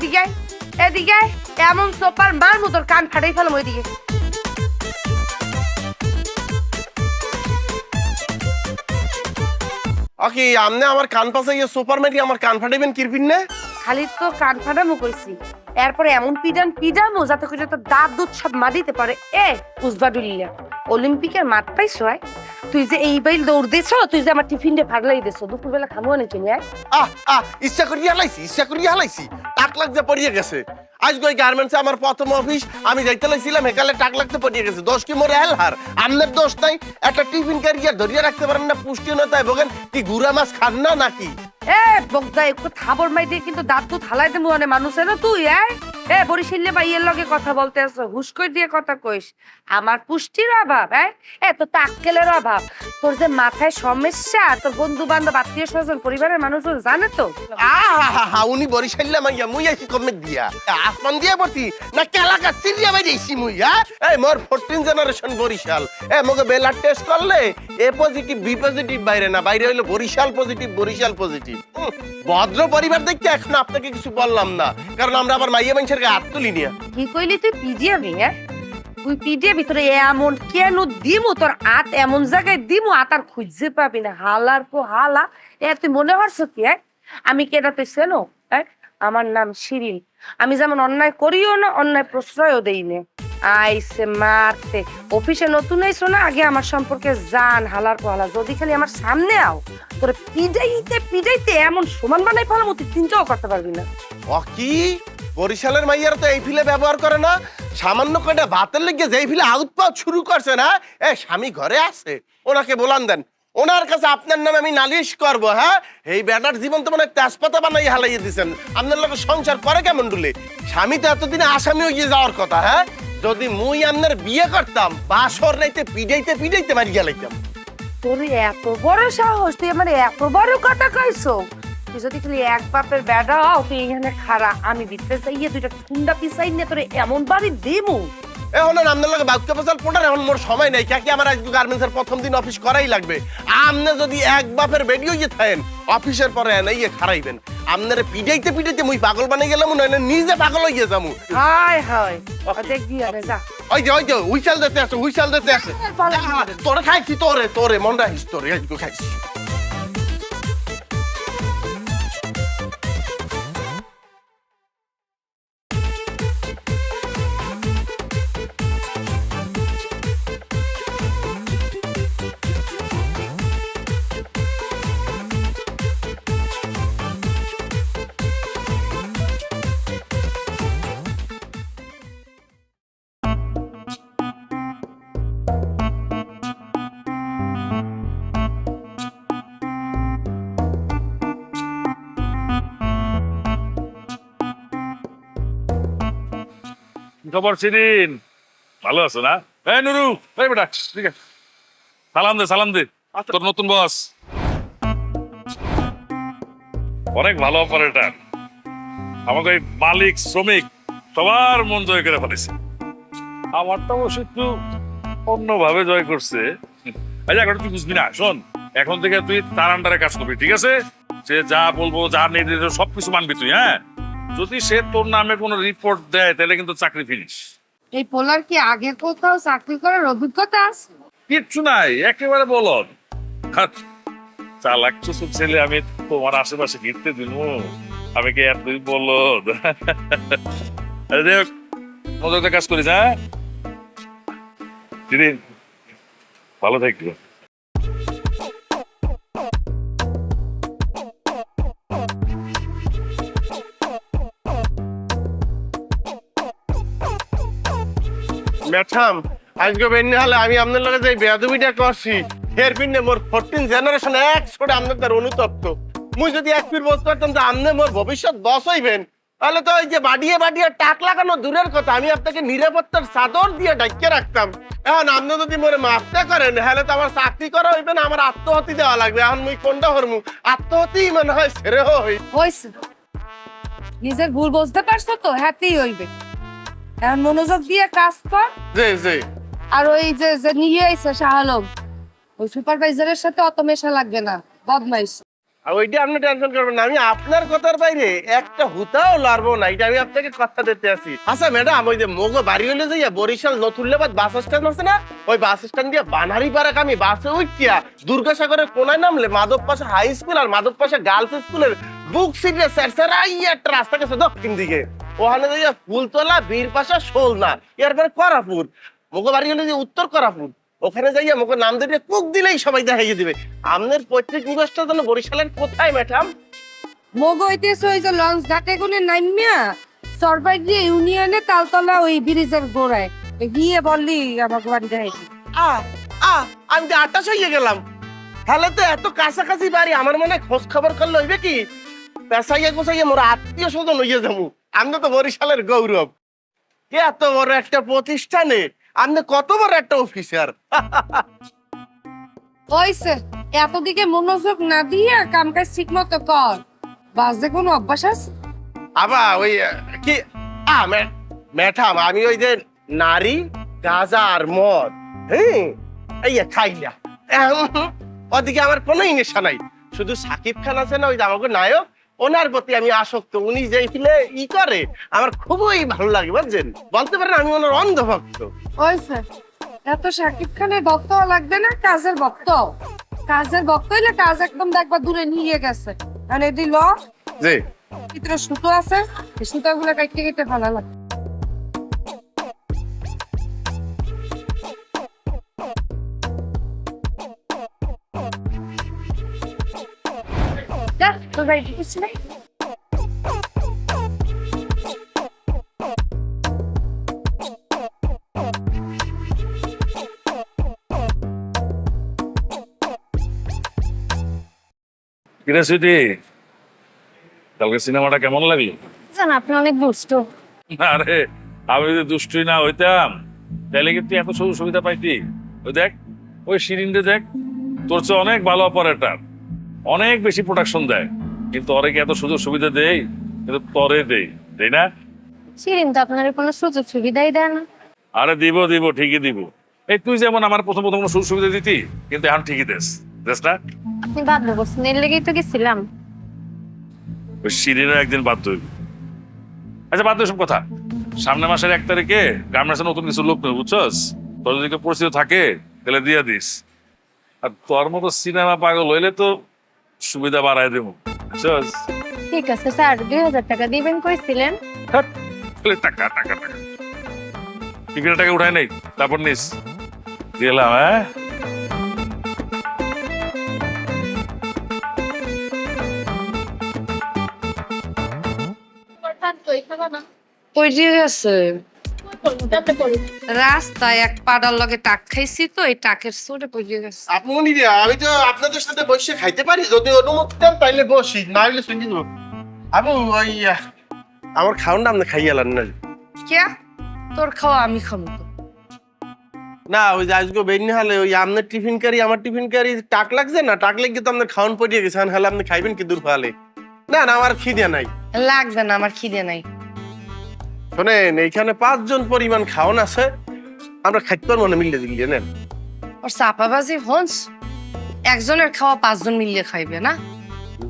এদিকে এদিকে এমন সোপার মার মতোর কান ফাটাই ফেলাম ওইদিকে। ওকে আমনে আমার কান পাশে গিয়ে সুপার মেটি আমার কান ফাটাইবেন কিরপিন না? খালি তো কান ফাটামো কইছি, এরপরে এমন পিডামো যাতে করে তো দাঁত দুধ সব মারিতে পারে। উজবাডুলিয়া অলিম্পিকের মাঠ পাইছো? তুই যে এই বাইল দৌড় দিছ, তুই যে আমার টিফিনটা ফাটলাই দিছ, দুপুরবেলা খাবো না তুমি? ইচ্ছা করিয়া হালাইছি টাক লাগতে পড়িয়ে গেছে। আজ ওই গার্মেন্টসে আমার প্রথম অফিস, আমি যাইতে লাইছিলাম হেকালে টাক লাগতে পড়িয়ে গেছে। দোষ কি মোরে হেলহার? আমনের দোষ নাই? একটা টিফিন ক্যারিয়ার ধরিয়ে রাখতে পারেন না, পুষ্টিহীনতায় ভোগেন। কি গুড়া মাছ খান না নাকি? বগদা একটু থাবর মাই দিয়ে কিন্তু দাঁত দুধ হালাই দেবো মানে মানুষের তুই। বরিশিল্লে ভাইয়ের লগে কথা বলতে আসো, হুশ করে দিয়ে কথা কইস। আমার পুষ্টির অভাব, তো তাক্কেলের অভাব। তোর যে মাথায় সমস্যা, তোর বন্ধু বান্ধব আত্মীয় স্বজন পরিবারের মানুষজন জানে তো। উনি বরিশাল্লা মাইয়া, মুই আইছি কমে দিয়া আসমান দিয়া পড়ছি না কেলাকা সিরিয়া বাইরেছি মুই। এই মোর 14 জেনারেশন বরিশাল। মগে বেলার টেস্ট করলে এ পজিটিভ বি পজিটিভ বাইরে না, বাইরে হইলো বরিশাল পজিটিভ, বরিশাল পজিটিভ। ভদ্র পরিবার দেখতে এখন আপনাকে কিছু বললাম না, কারণ আমরা আবার মাইয়া মানুষের গায়ে হাত তুলি নিয়া। কি কইলি তুই? পিডিয়াবি? তুই পিডিয়া ভিতরে এমন কেন দিমু? তোর আত এমন জায়গায় দিমু আত আর খুঁজে পাবি না। হালার পো হালা। তুই মনে হরছো কি? আমি কেটা তুই চেনো? আমার নাম শিরিন। আমি যেমন অন্যায় করিও না, অন্যায় প্রশ্রয়ও দেই না। আইসে মারতে অফিসে নতুন আইসো না, আগে আমার সম্পর্কে জান। হালার পো হালা, যদি খালি আমার সামনে আও তোরে পিডাইতে এমন সমান বানাই ফেলাম, তুই চিন্তাও করতে পারবি না। ও কি বরিশালের মাইয়ারা তো এই ফিলে ব্যবহার করে না? সামান্য কয়টা ভাতের লেগে যেই ফিলে আউটপাউট শুরু করছে না, স্বামী ঘরে আছে, ওনাকে বলান দেন, ওনার কাছে আপনার নামে আমি নালিশ করবো। এই বেটার জীবন তো মানে তেজপাতা বানাই হালাইয়ে দিচ্ছেন। আপনার লোক সংসার করে কেমন ডুলে? স্বামী তো এতদিনে আসামি হয়ে যাওয়ার কথা। যদি মুই আপনার বিয়ে করতাম, বাসর নাইতে পিডাইতে মারি গেলাইতাম। তোর এত বড় সাহস, তুই আমার এত বড় কথা কইছো? তুই যদি খালি এক বাপের বেড়া হও, তুই এখানে খাড়া, আমি ভিতরে যাইয়ে দুইটা ঠুন্ডা পিছাই নিয়ে তোরে এমন বাড়ি দেবো। এখন আপনার লোক বাক্য ফসল পোটার এখন মোর সময় নেই। কাকি আমার আজকে গার্মেন্টসের প্রথম দিন অফিস করাই লাগবে। আপনি যদি এক বাপের বেডিও ইয়ে থাকেন, অফিসের পরে এনে খারাইবেন। আপনার পিডাইতে মুই পাগল বানিয়ে গেলাম, নইলে নিজে পাগল হয়ে যাবো। হায় হায়, দেখবি আরে যা। ওই যে হুইসেল দিতে আছে। তোরে খাইছি, তোরে মন রাখিস, তোরে আজকে খাইছি। খবর শিরিন? ভালো আছো না? নুরু, এই বেটা, ঠিক আছে, সালাম দে তোর নতুন বস। অনেক ভালো অপারেটর। আমাকে ওই মালিক শ্রমিক সবার মন জয় করে ফেলেছে। আমারটা অবশ্য একটু অন্যভাবে জয় করছে। আচ্ছা, এখন তুই বুঝবি না, শোন, এখন থেকে তুই তার আন্ডারে কাজ করবি, ঠিক আছে? সে যা বলবো, যা নির্দেশ, সবকিছু মানবি তুই। যদি সে তোর নামে কোনো রিপোর্ট দেয়, তাহলে কিন্তু চাকরি ফিনিশ। এই পোলার কি আগে কোথাও চাকরি করার অভিজ্ঞতা আছে? কিচ্ছু নাই, একেবারে বলদ। চালাক চুচুর ছেলে আমি তোমার আশেপাশে ঘিরতে দিল, আমি কি এতই বলদ? দেখ, মজাতে কাজ করিস। দিদি ভালো থাকবি। ম্যাডাম, আজকে বেন্নি হলে আমি আপনার লগে যে বেয়াদবিটা করছি, এর পিনে মোর 14 জেনারেশন এক ছোটে আপনার তার অনুতপ্ত। মুই যদি এক ফির বলতে পারতাম যে আপনি মোর ভবিষ্যৎ বস হইবেন, তাহলে তো ওই যে বাড়িয়ে টাক লাগানো দূরের কথা, আমি আপনাকে নিরাপত্তার চাদর দিয়ে ডাইকে রাখতাম। এখন আপনি যদি মোরে মাফটা করেন, তাহলে তো আমার চাকরি করা হইবে না, আমার আত্মহতি দেওয়া লাগবে। এখন মুই কোনটা হরমু? আত্মহতি মনে হয় ছেড়ে হইছে। নিজের ভুল বুঝতে পারছো তো, হ্যাঁতেই হইবে। এখন মনোযোগ দিয়ে কাজ কর। জি। আর ওই যে নিয়ে আইছে শাহ আলম, ওই সুপারভাইজারের সাথে অত মেশা লাগবে না, বদমাইশ। আর ওইটা আপনি টেনশন করবেন না, আমি আপনার কথার বাইরে একটা হুতাও লড়বো না, এটা আমি আপনাকে কথা দিতে আছি। আচ্ছা ম্যাডাম, ওই যে মগো বাড়ি হলে যাইয়া বরিশাল নতুল্লাবাদ বাস স্ট্যান্ড আছে না, ওই বাস স্ট্যান্ড দিয়ে বানারি পাড়া আমি বাসে উঠিয়া দুর্গাসাগরের কোনায় নামলে মাধব পাশা হাই স্কুল আর মাধব পাশা গার্লস স্কুলের বুক সিটে স্যারসারাইয়া একটা রাস্তা গেছে দক্ষিণ দিকে, ওখানে যাইয়া ফুলতলা বীর পাশা শোলনা, এরপরে করাপুর। মগো বাড়ি হলে যে উত্তর করাপুর, ওখানে যাইয়া মুখে নাম দিয়ে কুক দিলেই সবাই দেখাইয়ে দিবে। আপনার পৈতৃক নিবাসটা যেন বরিশালের কোথায় ম্যাডাম? মগো হইতেছে ওই যে লঞ্চ ঘাটে কোনে নামিয়া সরবাইজি ইউনিয়নে তালতলা ওই ব্রিজের গোড়ায় গিয়ে বললি আমাকে বাড়ি দেখাইছি। আমি তো 28 হয়ে গেলাম, তাহলে তো এত কাছাকাছি বাড়ি, আমার মনে হয় খোঁজ খবর করলে হইবে কি পেশাইয়া গোছাইয়া মোর আত্মীয় স্বজন হইয়া যাবো। আমি তো বরিশালের গৌরব, এত বড় একটা প্রতিষ্ঠানে আপনি কত বড় একটা অফিসার। ওইসে এতদিকে মনোযোগ না দিয়ে কাম কাজ ঠিক মতো কর, বাজে কোনো অভ্যাস আছে? আবার ওই কি ম্যাডাম, আমি ওই যে নারী গাঁজা আর মদ এই খাই না, ওদিকে আমার কোনো নেশা নাই। শুধু সাকিব খান আছে না, ওই যে আমাকে নায়ক, ওনার প্রতি আমি আসক্ত। উনি যেই ফিলে করে আমার খুবই ভালো লাগে, বুঝছেন, বলতে পারেন আমি ওনার অন্ধভক্ত। ওইসে এত শাকিব খানের ভক্ত হওয়া লাগবে না, কাজের ভক্ত। কাজের ভক্ত হইলে কাজ একদম দেখবা দূরে নিয়ে গেছে। মানে দিল জি ভিতরে সুতো আছে, এই সুতাগুলো কাটতে কেটে ভালো লাগে। যা তোর বাড়ি ঢুকছিস না? কিরে সুইটি, কালকে সিনেমাটা কেমন লাগলো? জান আপনি অনেক দুষ্ট। আরে আমি যদি দুষ্টুই না হইতাম তাহলে কিন্তু এত সুযোগ সুবিধা পাইতি। ওই দেখ, ওই শিরিনরে দেখ, তোর চেয়ে অনেক ভালো অপারেটর, অনেক বেশি প্রোডাকশন দেয়, কিন্তু ওরে কি এত সুযোগ সুবিধা দেই? কিন্তু তরে দেই, তাই না? শিরিন তো আপনার কোনো সুযোগ সুবিধাই দেয় না। আরে দিব দিব, ঠিকই দিব। এই তুই যেমন আমার প্রথম প্রথম কোনো সুযোগ সুবিধা দিতি, কিন্তু এখন ঠিকই দেস না? আপনি বাধ্য করছেন, এর লেগেই তো গেছিলাম। ওই শিরিনের একদিন বাধ্য হইবি। আচ্ছা বাধ্য সব কথা, সামনের মাসের 1 তারিখে গার্মেন্টসে নতুন কিছু লোক নেই, বুঝছস? তোর যদি কেউ পরিচিত থাকে তাহলে দিয়ে দিস। আর তোর মতো সিনেমা পাগল হইলে তো সুবিধা বাড়াই দেবো, বুঝছস? ঠিক আছে স্যার, 2000 টাকা দিবেন কইছিলেন। তাহলে টাকা টাকা টাকা টিকিটের টাকা উঠাই নেই, তারপর নিস দিলাম। হ্যাঁ কই দিয়ে গেছে? রাস্তায় এক পাড়ার লগে টাক খাইছি তো, এই টাকের সুরে কই দিয়ে গেছে। আপনি আমি তো আপনাদের সাথে বসে খাইতে পারি, যদি অনুমতি দেন তাইলে বসি, না হলে শুনি দেবো। আপু ওই আমার খাওয়ানটা আপনি খাইয়ালেন না? কে তোর খাওয়া আমি খাবো তো? না ওই যে আজকে বেরিয়ে হলে ওই আপনার টিফিন কারি আমার টিফিন কারি টাক লাগছে না, টাক লেগে তো আপনার খাওয়ান পড়িয়ে গেছে, হলে আপনি খাইবেন কি দূর ফালে? না না আমার খিদে নাই। লাগবে না, আমার খিদে নাই। শোনেন, এইখানে 5 জন পরিমাণ খাওয়ান আছে, আমরা খাইতে পারবো না, মিললে দিল্লি নেন। ওর চাপাবাজি হন্স, একজনের খাওয়া 5 জন মিলিয়ে খাইবে না?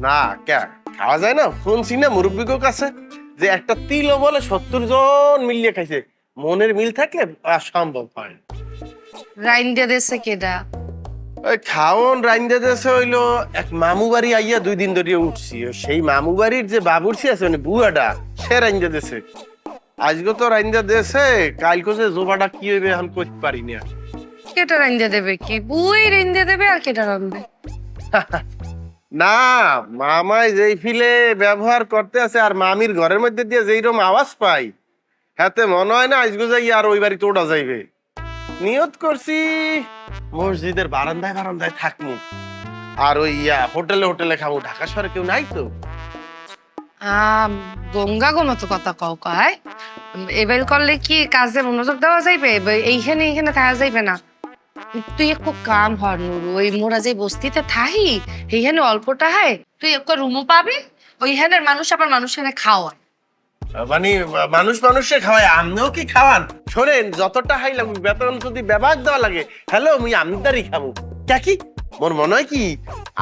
না কে খাওয়া যায় না? শুনছি না মুরব্বীর কাছে যে একটা তিলও বলে 70 জন মিলিয়ে খাইছে। মনের মিল থাকলে সম্ভব হয়। রাইন্দে দেশে কেডা? ওই খাওন রাইন্দা দেশে হইলো এক মামু বাড়ি আইয়া 2 দিন ধরে উঠছি, সেই মামু বাড়ির যে বাবুর্চি আছে মানে বুয়াটা, সে রাইন্দা দেশে। আজকে তো রাইন্দা দেশে, কালকে যে জোবাটা কি হইবে এখন কইতে পারি না। কেটা রাইন্দে দেবে? কি বুই রাইন্দে দেবে আর কেটা রাঁধবে? না মামাই যেই ফিলে ব্যবহার করতে আছে আর মামির ঘরের মধ্যে দিয়ে যেইরকম আওয়াজ পাই, হাতে মনে হয় না আজকে যাই আর ওই বাড়িতে ওটা যাইবে। নিয়ত করছি মসজিদের বারান্দায় বারান্দায় থাকমু, আর ওই হোটেলে হোটেলে খাবো, ঢাকা শহরে কেউ নাই তো। গঙ্গা মতো কথা কও কয়, এবার করলে কি কাজে মনোযোগ দেওয়া যাইবে? এইখানে এইখানে থাকা যাইবে না। তুই একটু কাম হর নুরু, ওই মোরা যে বস্তিতে থাহি এইখানে অল্পটা হয়, তুই একটু রুমও পাবি, ওইখানে মানুষ আবার মানুষের খাওয়ায়। মানে মানুষ মানুষে খাওয়ায়, আমনেও কি খাওয়ান? শোনেন, যতটা হাই লাগুক বেতন যদি ব্যবহার দেওয়া লাগে, হ্যালো মুই আমদারি খাবো কি মোর মনে হয় কি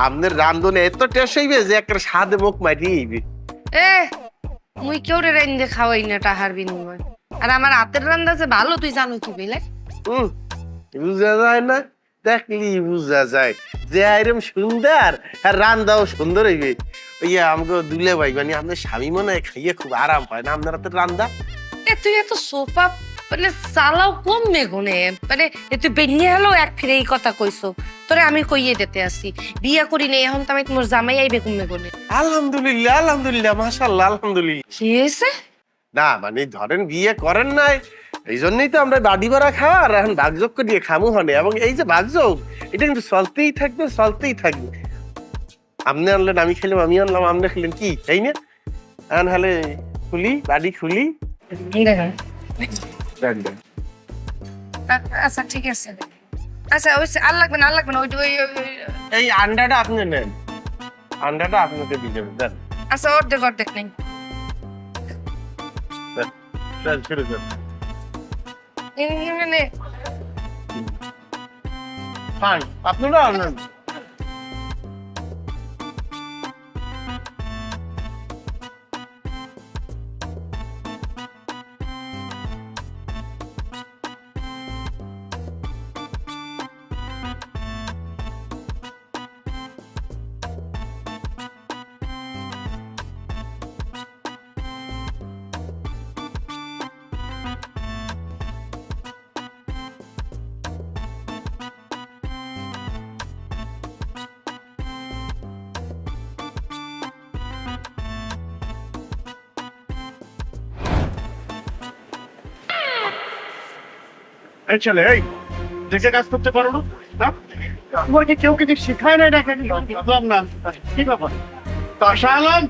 আপনার রান্ধনে এত টেস্ট হইবে যে একটা স্বাদে মুখ মারিয়ে হইবে। এ মুই কেউ রে রাইন্দে খাওয়াই না টাহার বিনিময়। আর আমার হাতের রান্না যে ভালো তুই জানো কি বলে? বুঝা যায় না, দেখলি বুঝা যায় যে আইরম সুন্দর আর রান্দাও সুন্দর হইবে। ওই আমাকে দুলে ভাই মানে আপনার স্বামী মনে হয় খাইয়ে খুব আরাম পায় না আপনার হাতের রান্দা। এ তুই এত সোফা মানে চালাও কম মেঘনে মানে তুই বেরিয়ে হলো এক ফিরে এই কথা কইছো তোরে আমি কইয়ে দিতে আসি বিয়া করি নেই এখন তো আমি তোমার জামাই আইবে কম মেঘনে। আলহামদুলিল্লাহ আলহামদুলিল্লাহ মাশাআল্লাহ আলহামদুলিল্লাহ। কি হয়েছে? না মানে ধরেন বিয়ে করেন নাই এই জন্যই তো আমরা বাড়ি ভাড়া খাওয়া আর এখন বাগযোগ দিয়ে খামু হনে, এবং এই যে বাগযোগ এটা কিন্তু চলতেই থাকবে চলতেই থাকবে। আপনি আনলেন আমি খেলাম, আমি আনলাম আপনি খেলেন, কি তাই না? এখন হলে খুলি বাড়ি খুলি। আচ্ছা ঠিক আছে, আচ্ছা ওই আর লাগবে না আর লাগবে না ওই এই আন্ডাটা আপনি নেন, আন্ডাটা আপনাকে দিয়ে দেবেন। দেন আচ্ছা অর্ধেক অর্ধেক নেই দেন শুরু করেন। মানে ফাইন আপনারা আনেন। এই ছেলে, এই দেখে কাজ করতে পারো না? হ্যাঁ? তোমাকে কেউ কিছু শিখায় নাই না? বুঝলাম না কি ব্যাপার? বাসা আলাম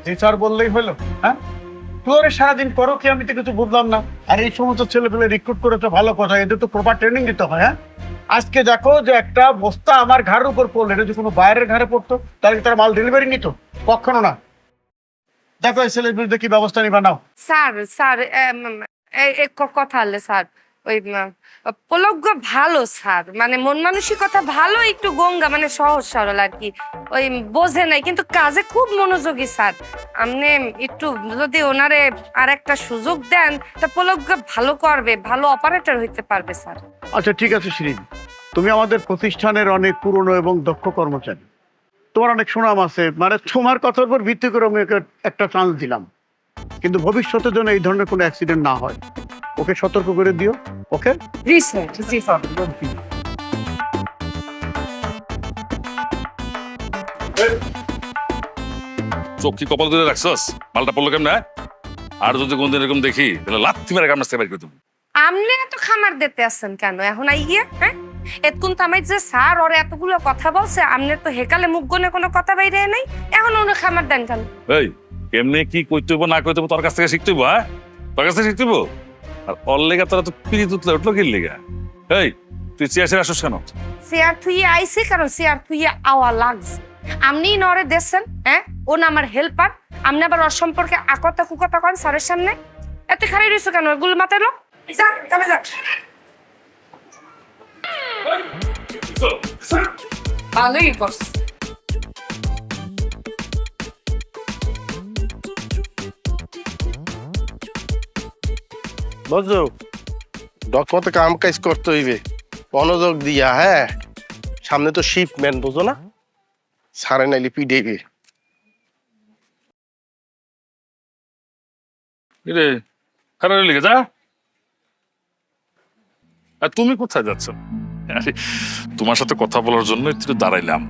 জি স্যার বললেই হলো। হ্যাঁ, তোর সারাদিন করো কি আমি তো কিছু বুঝলাম না। আর এই সমস্ত ছেলে পেলে রিক্রুট করে তো ভালো কথা, এদের তো প্রপার ট্রেনিং দিতে হয়। হ্যাঁ, আজকে দেখো যে একটা বস্তা আমার ঘাড়ের উপর পড়লো, এটা যদি কোনো বাইরের ঘাড়ে পড়তো তাহলে তারা মাল ডেলিভারি নিত? কখনো না। দেখো এই ছেলের বিরুদ্ধে কি ব্যবস্থা নিবা নাও। স্যার স্যার কথা হলে স্যার ওই পলজ্ঞ ভালো স্যার, মানে মন মানসিকতা ভালো, একটু গঙ্গা মানে সহজ সরল আর কি, ওই বোঝে নাই কিন্তু কাজে খুব মনোযোগী স্যার। আপনি একটু যদি ওনারে আর একটা সুযোগ দেন তা পলজ্ঞ ভালো করবে, ভালো অপারেটর হইতে পারবে স্যার। আচ্ছা ঠিক আছে শিরিন, তুমি আমাদের প্রতিষ্ঠানের অনেক পুরনো এবং দক্ষ কর্মচারী, তোমার অনেক সুনাম আছে, মানে তোমার কথার উপর ভিত্তি করে আমি ওকে একটা চান্স দিলাম, কিন্তু ভবিষ্যতের জন্য এই ধরনের কোনো অ্যাক্সিডেন্ট না হয় ওকে সতর্ক করে দিও। ওকে? জি স্যার জি স্যার। চোখ কি কপাল ধরে রাখছস? মালটা পড়লো কেমন? আর যদি কোনদিন এরকম দেখি তাহলে লাথি মেরে কামড়াতে বের করে দেবো। আপনি এত খামার দিতে আসছেন কেন এখন আইয়া? হ্যাঁ, এতক্ষণ তো আমি যে স্যার ওর এতগুলো কথা বলছে, আপনার তো হেকালে মুখ গনে কোনো কথা বাইরে নাই, এখন উনি খামার দেন কেন? এই কেমনে কি কইতে হইব না কইতে হইব তোর কাছ থেকে শিখতে হইব? হ্যাঁ, তোর কাছ থেকে শিখতে হইব। আর ওর লেগা তোরা তো পিড়ি তুতলে উঠলো কি লেগা? এই তুই চেয়ার ছেড়ে আসছিস কেন? চেয়ার থুইয়ে আইসি কারণ চেয়ার থুইয়ে আওয়া লাগছে। আপনি নরে দেখছেন, হ্যাঁ ও না আমার হেল্পার, আপনি আবার ওর সম্পর্কে আকতা কুকতা করেন স্যারের সামনে। এত খারাই রয়েছে কেন? গুলো মাথায় লো, যা তবে যা। ভালোই করছে। বুঝছো ডকমতে কাম কাজ করতে হইবে মনোযোগ দিয়া। হ্যাঁ, সামনে তো শিপম্যান, বুঝো না? সারে নাইলে পিডেবে। রে খারাপ লেগে যা। আর তুমি কোথায় যাচ্ছ? আরে, তোমার সাথে কথা বলার জন্য একটু দাঁড়াইলাম।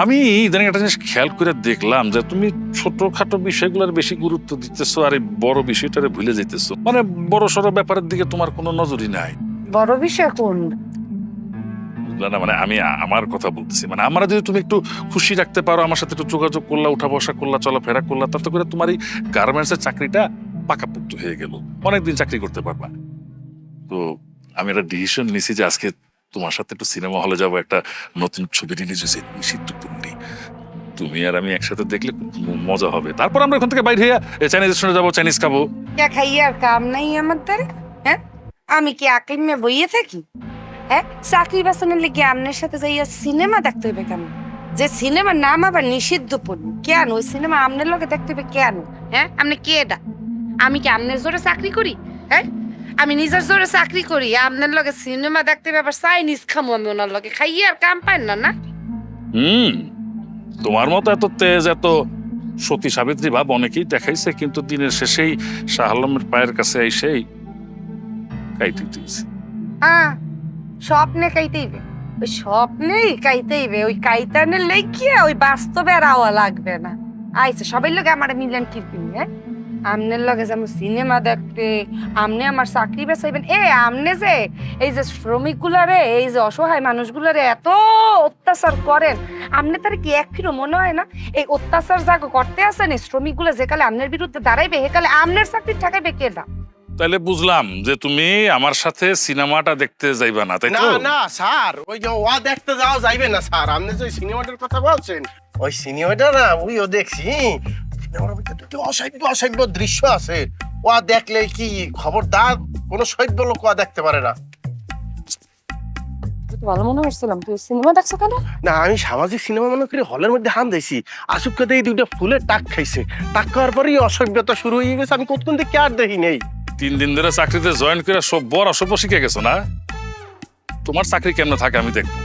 আমি ইদানিং একটা জিনিস খেয়াল করে দেখলাম যে তুমি ছোটখাটো বিষয়গুলোর বেশি গুরুত্ব দিতেছো আর এই বড় বিষয়টারে ভুলে যেতেছো। মানে বড় সড়ো ব্যাপারের দিকে তোমার কোনো নজরই নাই। বড় বিষয় কোন? বুঝলা না? মানে আমি আমার কথা বলতেছি, মানে আমরা যদি তুমি একটু খুশি রাখতে পারো, আমার সাথে একটু যোগাযোগ করলা, উঠা বসা করলা, চলাফেরা করলা, তাতে করে তোমার এই গার্মেন্টসের চাকরিটা পাকাপোক্ত হয়ে গেল, অনেকদিন চাকরি করতে পারবা। তো আমি একটা ডিসিশন নিছি যে আজকে তোমার সাথে একটু সিনেমা হলে যাবো, একটা নতুন ছবি রিলিজ হয়েছে নিষিদ্ধপূর্ণি, তুমি আর আমি একসাথে দেখলে খুব মজা হবে। তারপর আমরা ওখান থেকে বাইরে হইয়া চাইনিজ রেস্টুরেন্টে যাবো, চাইনিজ খাবো। কে খাইয়ে আর কাম নাই আমাদের? হ্যাঁ, আমি কি আকিমে বইয়ে থাকি? হ্যাঁ, চাকরি বাঁচানোর লেগে আপনার সাথে যাইয়া সিনেমা দেখতে হবে কেন? যে সিনেমার নাম আবার নিষিদ্ধ পড়ি কেন? ওই সিনেমা আপনার লগে দেখতে হবে কেন? হ্যাঁ, আপনি কে এটা? আমি কি আপনার জোরে চাকরি করি? হ্যাঁ, আমি নিজের জোরে চাকরি করি, আপনার লগে সিনেমা দেখতে হবে, আবার চাইনিজ খামো আমি ওনার লগে, খাইয়ে আর কাম পাই না। না তোমার মতো এত তেজ, এত সতী সাবিত্রী ভাব অনেকেই দেখাইছে, কিন্তু দিনের শেষেই শাহ আলমের পায়ের কাছে এসেই কাইতে দিয়েছে। স্বপ্নে কাইতেইবে, ওই স্বপ্নেই কাইতেইবে, ওই কাইতানের লেগিয়া ওই বাস্তবে আর আওয়া লাগবে না। আইছে সবাই লগে আমার মিলেন কিরপি, হ্যাঁ, আমনের লগে যেমন সিনেমা দেখতে, আমনে আমার চাকরি বেচাইবেন। আমনে যে এই যে শ্রমিক গুলারে, এই যে অসহায় মানুষগুলারে এত অত্যাচার করেন, আমনে তার কি এক ফিরো মনে হয় না এই অত্যাচার যা করতে আসেন এই শ্রমিক গুলা যে কালে আমনের বিরুদ্ধে দাঁড়াইবে, হে কালে আমনের চাকরি ঠেকাইবে কেডা? তাহলে বুঝলাম যে তুমি আমার সাথে সিনেমাটা দেখতে যাইবা না, তাই না তো? না স্যার, ওই যে ওয়া দেখতে যাওয়া যাইবে না স্যার। আপনি যে সিনেমাটার কথা বলছেন, ওই সিনেমাটা না ওইও দেখছি, সিনেমার মধ্যে দুটো অসভ্য অসভ্য দৃশ্য আছে। ওয়া দেখলে কি খবরদার কোনো সভ্য লোক ওয়া দেখতে পারে না। ভালো মনে হচ্ছিলাম, তুই সিনেমা দেখছো কেন? না, আমি সামাজিক সিনেমা মনে করি হলের মধ্যে হান দিয়েছি, আসুক কাতে এই দুটো ফুলের টাক খাইছে, টাক খাওয়ার পরেই অসভ্যতা শুরু হয়ে গেছে। আমি কতক্ষণ থেকে আর দেখি নেই। 3 দিন ধরে চাকরিতে জয়েন করে সব বড় অসভ্য শিখে গেছো না? তোমার চাকরি কেমন থাকে আমি দেখবো।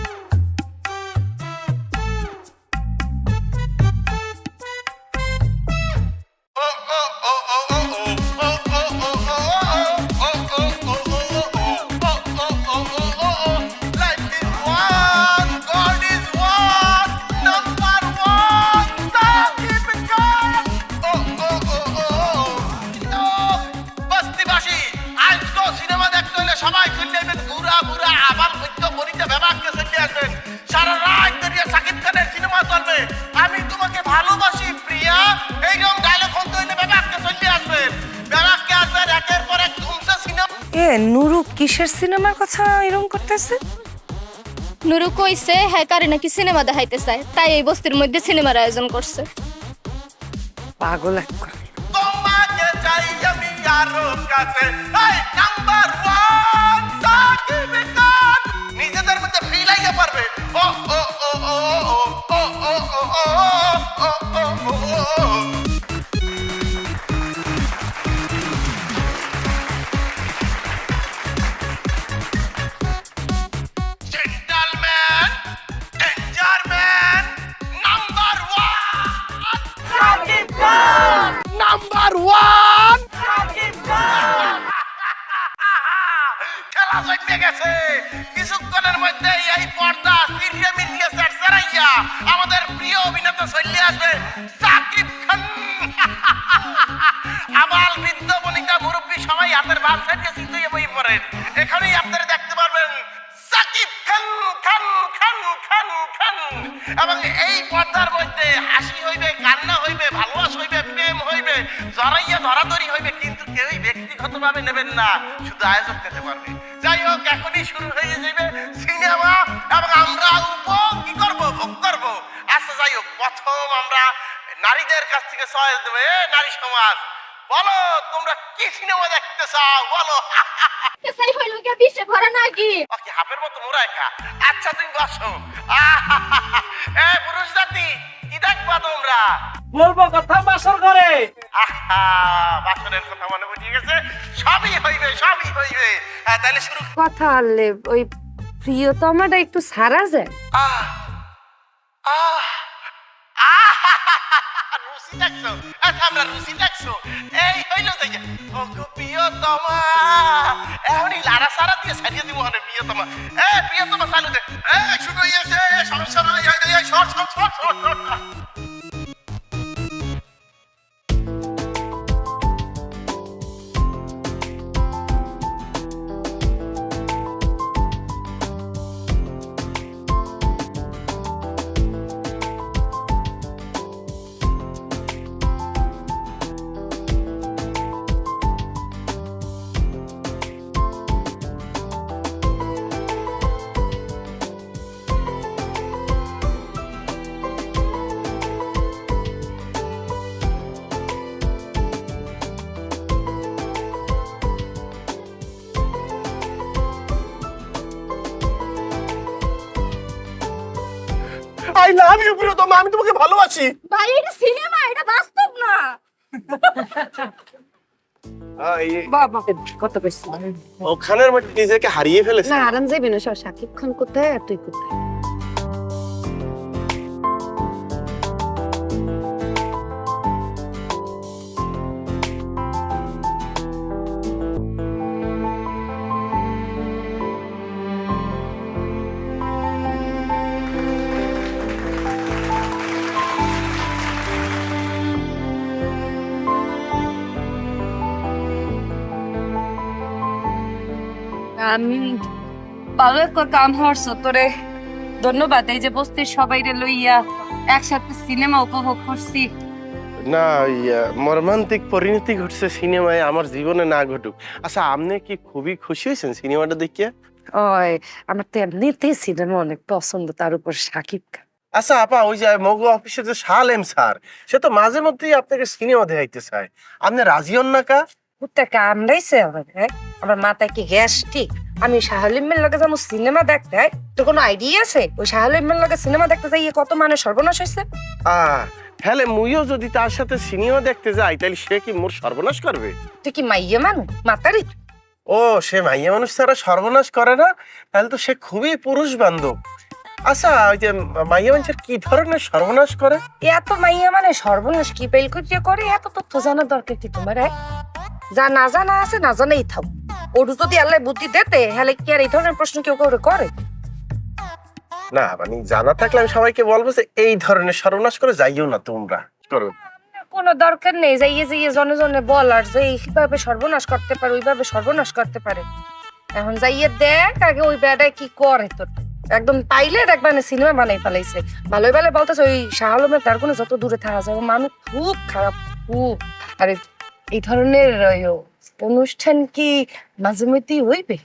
সবাই চলে যাবেন, ঘুরা ঘুরা আবার মধ্য বনিতে ব্যবহারকে চলে আসবেন। সারা রাত ধরে সাকিব খানের সিনেমা চলবে, আমি তোমাকে ভালোবাসি প্রিয়া, এইরকম ডায়লগ হতে হইলে ব্যবহারকে চলে আসবেন। ব্যবহারকে আসবেন একের পর এক ধুমসে সিনেমা। নুরু কিসের সিনেমার কথা এরকম করতেছে? নুরু কইছে হ্যাঁ কারে নাকি সিনেমা দেখাইতে চায়, তাই এই বস্তির মধ্যে সিনেমার আয়োজন করছে। পাগল একটা। তোমাকে চাই আমি আরো কাছে, এই নাম্বার 1 সাকিব খান। নিজেদের মধ্যে ফিল আইতে পারবে। ও ও ও ও ও ও ও ও ও ও ও ও। Gentleman, danger man, number 1 Shakib Khan. Number 1 Shakib Khan. খেলা জমে গেছে। কিছুক্ষণের মধ্যে এই পর্দা সিরিয়া মিলিয়ে সারাইয়া আমাদের প্রিয় অভিনেতা চলে আসবে সাকিব খান। আবাল বৃদ্ধ বনিতা মুরব্বী সবাই হাতের ভাত ছাড়িয়ে চিন্তিয়ে বই পড়েন। এখানেই আপনারা দেখতে পারবেন সাকিব খান খান খান খান খান। এবং এই পর্দার মধ্যে হাসি হইবে, কান্না হইবে, ভালোবাসা হইবে, প্রেম হইবে, জড়াইয়া ধরাধরি হইবে, কিন্তু কেউই ব্যক্তিগতভাবে নেবেন না, শুধু আয়োজক নিতে পারবে। যাই হোক, এখনই শুরু হয়ে যাবে সিনেমা এবং আমরা কি করবো, ভোগ করবো। আচ্ছা যাই হোক, প্রথম আমরা নারীদের কাছ থেকে চয়েস দেবে। নারী সমাজ, বলো তোমরা কি সিনেমা দেখতে চাও, বলো। কেসাই হইল কি বিশে ভরা নাকি? ওকে হাফের মতো মোরা একা। আচ্ছা তুমি বসো। এ পুরুষ জাতি, কি দেখবা তোমরা? বলবো কথা বাসর করে। বাসনের কথা মনে পড়ে গেছে। সবই হইবে, সবই হইবে। তাহলে শুরু। কথা আনলে ওই প্রিয়তমাটা একটু সারা যায়। রুচি দেখছো? আচ্ছা আমরা রুচি দেখছো। এই হইলো দেখে ও প্রিয়তমা, এখনই লাড়া সারা দিয়ে ছাড়িয়ে দিব। প্রিয়তমা, প্রিয়তমা চালু দে। শুরু হয়েছে সমস্যা নয়। Short short short short short. I love you প্রিয়তমা, আমি তোমাকে ভালোবাসি। ভাই এটা সিনেমা, এটা বাস্তব না। বাবা কত বেশি ওখানের মধ্যে নিজেকে হারিয়ে ফেলেছে। না আরাম যাবি না, সাকিব খান কোথায় আর তুই কোথায়? আমি ভালো একটা কাম হরছ তোরে, ধন্যবাদ। এই যে বস্তির সবাইরে লইয়া একসাথে সিনেমা উপভোগ করছি। না মর্মান্তিক পরিণতি ঘটছে সিনেমায়, আমার জীবনে না ঘটুক। আচ্ছা আপনি কি খুবই খুশি হয়েছেন সিনেমাটা দেখিয়ে? ওই আমার তো এমনিতেই সিনেমা অনেক পছন্দ, তার উপর সাকিব খান। আচ্ছা আপা, ওই যে মগো অফিসে যে সালেম স্যার, সে তো মাঝে মধ্যেই আপনাকে সিনেমা দেখাইতে চায়, আপনি রাজি হন না কা? কুত্তা কামড়াইছে আমার, হ্যাঁ? আমার মাথায় কি গ্যাস্ট্রিক? আমি শাহলিমের লগে যাবো সিনেমা দেখতে, হ্যাঁ? তোর কোনো আইডিয়া আছে ওই শাহলিমের লগে সিনেমা দেখতে যাই কত মানে সর্বনাশ হয়েছে? হ্যালে মুইও যদি তার সাথে সিনেমা দেখতে যাই তাহলে সে কি মোর সর্বনাশ করবে? তুই কি মাইয়া মানু মাতারি? ও সে মাইয়া মানুষ ছাড়া সর্বনাশ করে না, তাহলে তো সে খুবই পুরুষ বান্ধব। আচ্ছা ওই যে মাইয়া মানুষের কি ধরনের সর্বনাশ করে? এত মাইয়া মানে সর্বনাশ কি পেল করিয়া করে? এত তথ্য জানার দরকার কি তোমার? হ্যাঁ, যা না জানা আছে না জানাই থাও। ওর যদি আল্লাহ বুদ্ধি দিতে হলে কি আর এই ধরনের প্রশ্ন কেউ কেউ করে? না মানে জানা থাকলে আমি সবাইকে বলবো যে এই ধরনের সর্বনাশ করে যাইও না তোমরা করো। কোনো দরকার নেই যাইয়ে যাইয়ে জনে জনে বল আর যে এইভাবে সর্বনাশ করতে পারে ওইভাবে সর্বনাশ করতে পারে। এখন যাইয়ে দেখ আগে ওই বেড়ায় কি করে। তোর একদম পাইলে দেখবা না সিনেমা বানাই ফেলাইছে। ভালোই ভালো বলতেছে ওই শাহ আলমের তার কোনো যত দূরে থাকা যায়, ও মানুষ খুব খারাপ খুব। আরে এই ধরনের অনুষ্ঠান কি মাঝে মধ্যেই হইবে?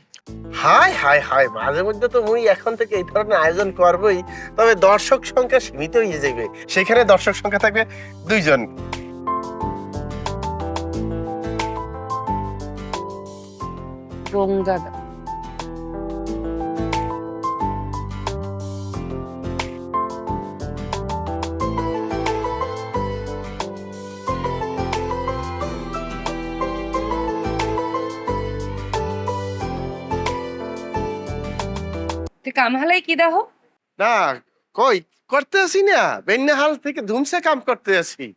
হাই হাই হাই, মাঝে মধ্যে তো মুই এখন থেকে এই ধরনের আয়োজন করবই, তবে দর্শক সংখ্যা সীমিত হয়ে যাবে। সেখানে দর্শক সংখ্যা থাকবে 2 জন। রোঙ্গা তুই কামহালাই কি দেখো? না কই করতে আসি না, বেন্যাহাল থেকে ধুমসে কাম করতে আসি।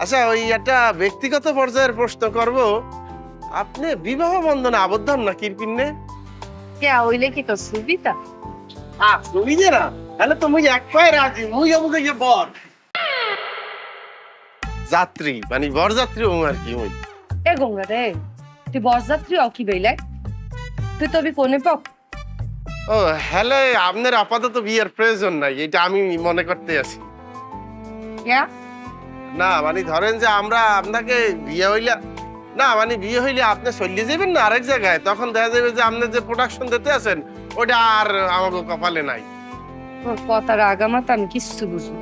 আচ্ছা ওই একটা ব্যক্তিগত পর্যায়ের প্রশ্ন করব, আপনি বিবাহ বন্ধনে আবদ্ধ হন না কিরপিনে? কে হইলে কি তো সুবিধা? সুবিধে না, তাহলে তো মুই এক পায়ে রাজি, মুই আমাকে যে বর যাত্রী মানে বরযাত্রী আর কি। মুই এ গঙ্গা রে, তুই বরযাত্রী কি বইলে? তুই তো কোনে পক? ও হ্যালে আপনার আপাতত বিয়ের প্রয়োজন নাই, এটা আমি মনে করতে আছি। না মানে ধরেন যে আমরা আপনাকে বিয়ে হইলে, না মানে বিয়ে হইলে আপনি চলে যাবেন না আরেক জায়গায়, তখন দেখা যাবে যে আপনি যে প্রোডাকশন দিতে আছেন ওটা আর আমাকে কপালে নাই। তোর কথার আগামাতা আমি কিচ্ছু বুঝি।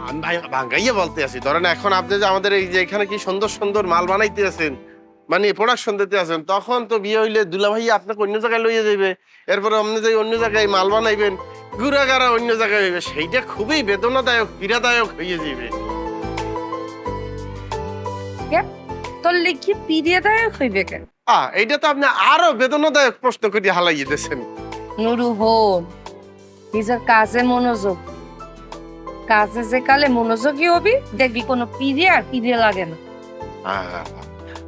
আমি ভাঙ্গাইয়া বলতে আছি, ধরেন এখন আপনি যে আমাদের এই যে এখানে কি সুন্দর সুন্দর মাল বানাইতে আছেন, মানে প্রোডাকশন দিতে আছেন, তখন তো বিয়ে হইলে দুলা ভাই আপনাকে অন্য জায়গায় লইয়ে যাবে, এরপরে আপনি যে অন্য জায়গায় মাল বানাইবেন, ঘুরাগারা অন্য জায়গায় হইবে, সেইটা খুবই বেদনাদায়ক পীড়াদায়ক হয়ে যাবে। তোর লিখি পিরিয়দায়ক হইবে কেন? এইটা তো আপনি আরো বেদনাদায়ক প্রশ্ন করে হালাইয়ে দিয়েছেন। নুরু হন নিজের কাজে মনোযোগ, কাজে যে কালে মনোযোগী হবি দেখবি কোনো পিরিয়া লাগে না।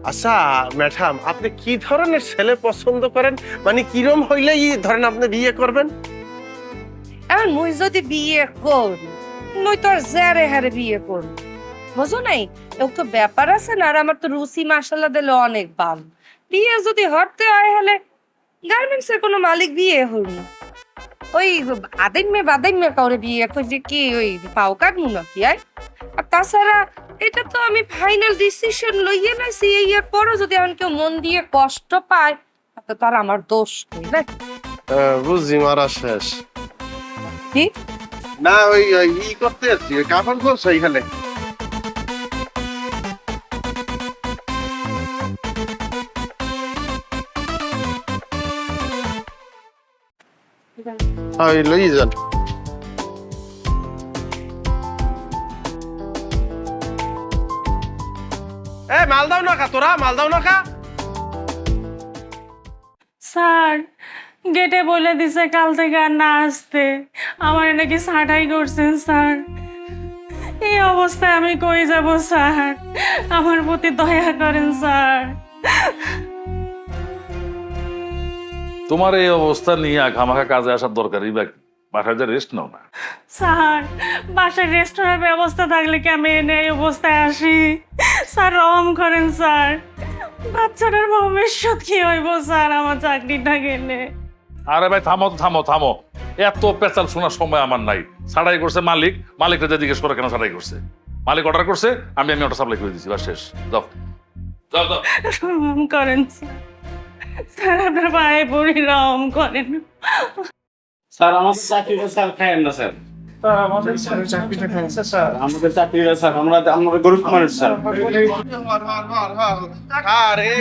আচ্ছা ম্যাডাম, আপনি কি ধরনের ছেলে পছন্দ করেন, মানে কিরম হইলেই ধরেন আপনি বিয়ে করবেন? এখন মুই যদি বিয়ে করি মুই তোর জেরে হারে বিয়ে করব, বুঝো নাই? তো ব্যাপার আছে না, আর আমার তো রুচি মাশাআল্লাহ দিলে অনেক ভালো। বিয়ে যদি হতে হয় হলে গার্মেন্টস এর কোনো মালিক বিয়ে হইল না, ওই বাদাইমে কাউরে বিয়ে করছে কি ওই পাও কাটমু না কি? আর তাছাড়া এটা তো আমি ফাইনাল ডিসিশন লইয়ে নাইছি, এর পরও যদি এখন কেউ মন দিয়ে কষ্ট পায় তো তার আমার দোষ নেই না। বুঝি মারা শেষ। কি না ওই ই করতে আসছি, কাফন করছে এখানে। লই যান। এই মাল দাও না কা, তোরা মাল দাও না কা। স্যার গেটে বলে দিছে কাল থেকে আর না আসতে, আমার নাকি ছাঁটাই করছেন স্যার। এই অবস্থায় আমি কই যাব স্যার, আমার প্রতি দয়া করেন স্যার। তোমার এই অবস্থা নিয়ে খামাখা কাজে আসার দরকারই বা কি? বাসায় যা রেস্ট নাও না। স্যার বাসায় রেস্টুরেন্টের ব্যবস্থা থাকলে কি আমি এনে এই অবস্থায় আসি? স্যার রহম করেন স্যার, বাচ্চাটার ভবিষ্যৎ কি হইব স্যার আমার চাকরিটা গেলে? আরে ভাই থামো তো, থামো থামো, এত পেঁচাল শোনার সময় আমার নাই। ছাড়াই করছে মালিক, মালিকটা যা জিজ্ঞেস করে কেন ছাড়াই করছে। মালিক অর্ডার করছে, আমি অর্ডার সাপ্লাই করে দিচ্ছি, বাস শেষ। যাও যাও যাও। রহম করেন স্যার, স্যার আপনার পায়ে পড়ি রহম করেন। স্যার আমাদের চাকরিটা স্যার খায়েন না স্যার। স্যার আমাদের চাকরিটা খায়েন স্যার, আমাদের চাকরিটা স্যার, আমরা গরিব মানুষ স্যার। স্যার এই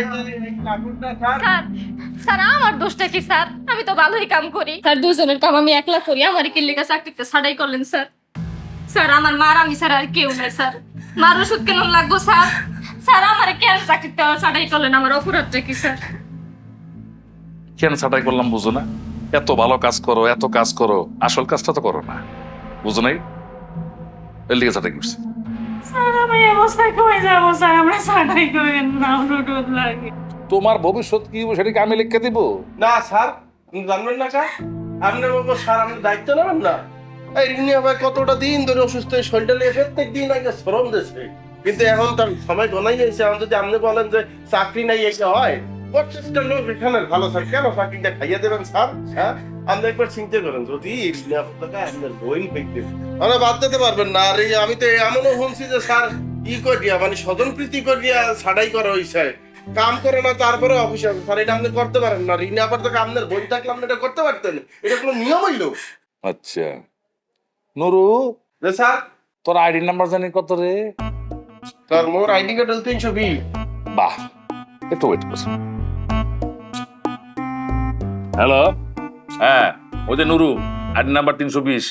ঠাকুরটা স্যার, স্যার স্যার আমার দোষটা কি স্যার? আমি তো ভালোই কাম করি স্যার, দুজনের কাম আমি একলা করি, আমার কি লেগে চাকরিতে ছাড়াই করলেন স্যার? স্যার আমার মার আমি স্যার আর কেউ নাই স্যার, মার ওষুধ কেন লাগবো স্যার? স্যার আমার কেন চাকরিতে ছাড়াই করলেন, আমার অপরাধটা কি স্যার? কেন ছাটাই করলাম বুঝো না? এত ভালো কাজ করো, এত কাজ করো, আসল কাজটা তো করো না, বুঝো নাই? এর লিগে ছাটাই করছি। স্যার আমি এই অবস্থায় কই যাবো স্যার, আমরা ছাড়াই করেন না, রোদ লাগে। তোমার ভবিষ্যৎ কি হবে সেটাকে আমি লিখে দিব? না স্যার আপনি জানবেন না কা, আপনি বলবো স্যার আপনি দায়িত্ব নেবেন না। এই রিনি ভাই কতটা দিন ধরে অসুস্থ, এই শরীরটা নিয়ে প্রত্যেক দিন আগে শ্রম দিচ্ছে, কিন্তু এখন তার সময় গনাই যাইছে। এখন যদি আপনি বলেন যে চাকরি নাই এটা হয়, প্রত্যেকটা লোক এখানে ভালো স্যার, কেন চাকরিটা খাইয়ে দেবেন স্যার? হ্যাঁ আপনি একবার চিন্তা করেন, যদি রিনি আপনাকে আপনার বইন পেতে আমরা বাদ দিতে পারবেন না। আর এই আমি তো এমনও শুনছি যে স্যার ই করিয়া মানে স্বজন প্রীতি করিয়া ছাড়াই করা হয়েছে, কাম করে না তারপরে অফিসে আছে স্যার, এটা আপনি করতে পারেন না। ঋণে আবার তো আপনার বই থাকলে আপনি এটা করতে পারতেন, এটা কোনো নিয়ম হইলো? আচ্ছা নুরু, যে স্যার তোর আইডি নাম্বার জানি কত রে? স্যার মোর আইডি কার্ড 320। বাহ, একটু ওয়েট করছি। হ্যালো, হ্যাঁ ওই যে নুরু, আইডি নাম্বার 320,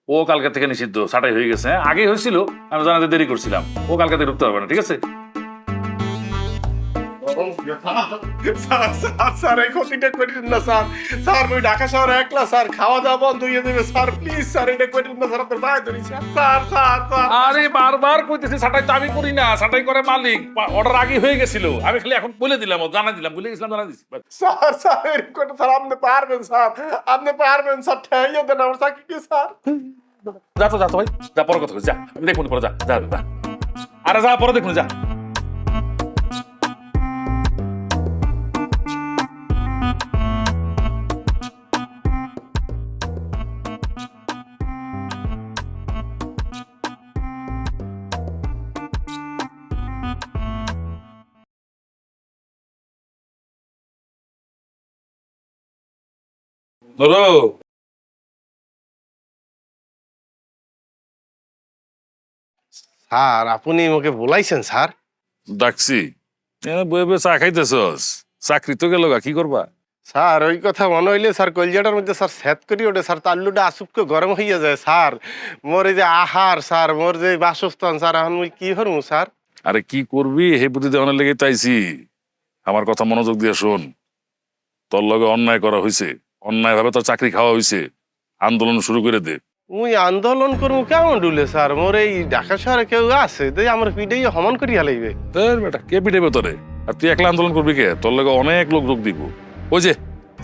ও কালকে থেকে নিষিদ্ধ, ছাটাই হয়ে গেছে। হ্যাঁ আগেই হয়েছিল, আমি জানাতে দেরি করছিলাম, ও কালকে থেকে ঢুকতে পারবে না, ঠিক আছে? স্যার স্যার স্যার এই ক্ষতিটা করেন না স্যার, স্যার ওই ঢাকা শহরে একলা স্যার, খাওয়া দাওয়া বন্ধ হয়ে যাবে স্যার, প্লিজ স্যার এটা করেন না স্যার, আপনার ভাই ধরি স্যার। স্যার স্যার স্যার আরে বারবার কইতেছি ছাটাই তো আমি করি না, ছাটাই করে মালিক, অর্ডার আগে হয়ে গেছিল, আমি খালি এখন বলে দিলাম, জানা দিলাম, বলে গেছিলাম, জানা দিচ্ছি। স্যার স্যার এরকম করে স্যার আপনি পারবেন স্যার, আপনি পারবেন স্যার, ঠেইয়ে দেন আমার চাকরিকে স্যার। যা তো, যা তো ভাই, যা পরে কথা বলছি, যা আমি দেখুন পরে, যা যা যা, আরে যা পরে দেখুন, যা। ধরো স্যার আপনি আমাকে বলাইছেন স্যার? ডাকছি, বয়ে বয়ে চা খাইতেছস, চাকরি তো গেল গা, কি করবা? স্যার ওই কথা মনে হইলে স্যার কলজাটার মধ্যে স্যার স্যাত করি ওঠে স্যার, তাল্লুটা আসুপকে গরম হইয়া যায় স্যার। মোর এই যে আহার স্যার, মোর যে বাসস্থান স্যার, এখন মুই কি করবো স্যার? আরে কি করবি, হে বুদ্ধি দেওয়ানোর লেগে তাইছি। আমার কথা মনোযোগ দিয়ে শোন, তোর লগে অন্যায় করা হয়েছে, অন্যায় ভাবে তোর চাকরি খাওয়া হয়েছে, আন্দোলন শুরু করে দে। মুই আন্দোলন করবো কেমন ডুলে স্যার? মোর এই ঢাকা শহরে কেউ আছে যে আমার পিঠেই হমন করিয়া লাগবে? তোর বেটা কে পিটাইবে তোরে? আর তুই একলা আন্দোলন করবি কে? তোর লগে অনেক লোক যোগ দিব। ওই যে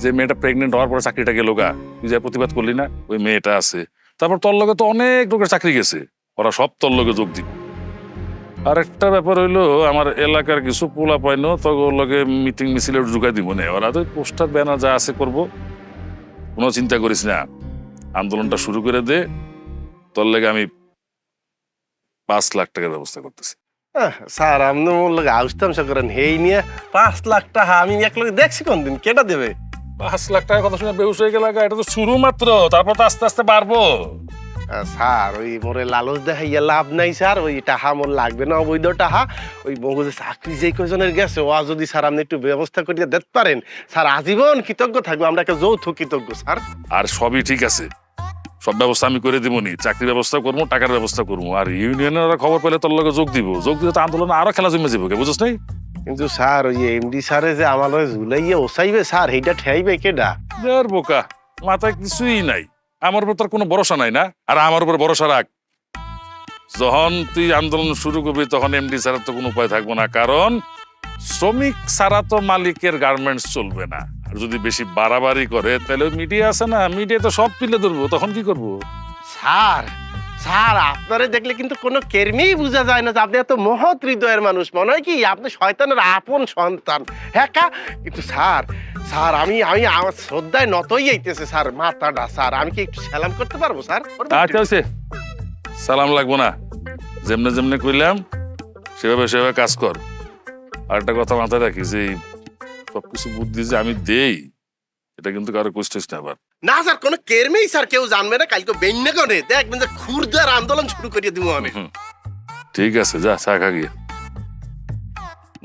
যে মেয়েটা প্রেগনেন্ট হওয়ার পরে চাকরিটা গেল গা, তুই যে প্রতিবাদ করলি না, ওই মেয়েটা আছে। তারপর তোর লগে তো অনেক লোকের চাকরি গেছে, ওরা সব তোর লগে যোগ দিব। আর একটা ব্যাপার হইলো, আমার এলাকার কিছু পোলা পাইনো তোর লগে মিটিং মিছিলে ঢুকাই দিব না, ওরা তো পোস্টার ব্যানার যা আছে করবো, কোনো চিন্তা করিস না। আন্দোলনটা শুরু করে দে, তোর লেগে আমি 5 লাখ টাকার ব্যবস্থা করতেছি। স্যার আপনি মোর লগে আউস তামসা করেন, হেই নিয়ে 5 লাখ টাকা আমি এক লগে দেখছি কোন দিন, কেটা দেবে? 5 লাখ টাকার কথা শুনে বেহুশ হয়ে গেল, এটা তো শুরু মাত্র, তারপর তো আস্তে আস্তে বাড়বো। স্যার ওই মোরে লালচ দেখাইয়া লাভ নাই স্যার, ওই টাকা মোর লাগবে না, অবৈধ টাকা। ওই মগজে চাকরি যে কজনের গেছে, ও যদি স্যার আপনি একটু ব্যবস্থা করিয়া দিতে পারেন স্যার, আজীবন কৃতজ্ঞ থাকবো আমরা, একটা যৌথ কৃতজ্ঞ স্যার। আর সবই ঠিক আছে, সব ব্যবস্থা আমি করে দিব নি, চাকরির ব্যবস্থা করবো, টাকার ব্যবস্থা করবো। আর ইউনিয়নের ওরা খবর পেলে তোর লগে যোগ দিব, যোগ দিলে তো আন্দোলন আরো খেলা জমে যাবে, বুঝছ নাই? কিন্তু স্যার ওই এমডি স্যারে যে আমার লগে ঝুলাইয়া ওসাইবে স্যার, এইটা ঠেয়াইবে কেডা? দেড় বোকা, মাথায় কিছুই নাই। আমার উপর তোর কোনো ভরসা নাই না? আর আমার উপর ভরসা রাখ, যখন তুই আন্দোলন শুরু করবি তখন এমডি ছাড়া তো কোনো উপায় থাকবো না, কারণ শ্রমিক ছাড়া তো মালিকের গার্মেন্টস চলবে না। আর যদি বেশি বাড়াবাড়ি করে তাহলে মিডিয়া আছে না, মিডিয়া তো সব তুলে ধরবো, তখন কি করবো? স্যার স্যার আপনারে দেখলে কিন্তু কোনো কেরমেই বোঝা যায় না যে আপনি এত মহৎ হৃদয়ের মানুষ। মনে হয় কি আপনি শয়তানের আপন সন্তান। হ্যাঁ কিন্তু স্যার স্যার আমি আমি আমার শ্রদ্ধায় নতই আইতেছে স্যার মাথাটা। স্যার আমি কি একটু সালাম করতে পারবো স্যার? আচ্ছা আছে, সালাম লাগবো না, যেমনে যেমনে কইলাম সেভাবে সেভাবে কাজ কর। আর একটা কথা মাথায় রাখি যে সবকিছু বুদ্ধি যে আমি দেই এটা কিন্তু কারো কোশ্চেস না। আবার না স্যার কোনো কেরমেই স্যার কেউ জানবে না, কালকে বেন্যা করে দেখবেন যে খুরদার আন্দোলন শুরু করিয়ে দিব আমি। ঠিক আছে, যা চা খা গিয়ে।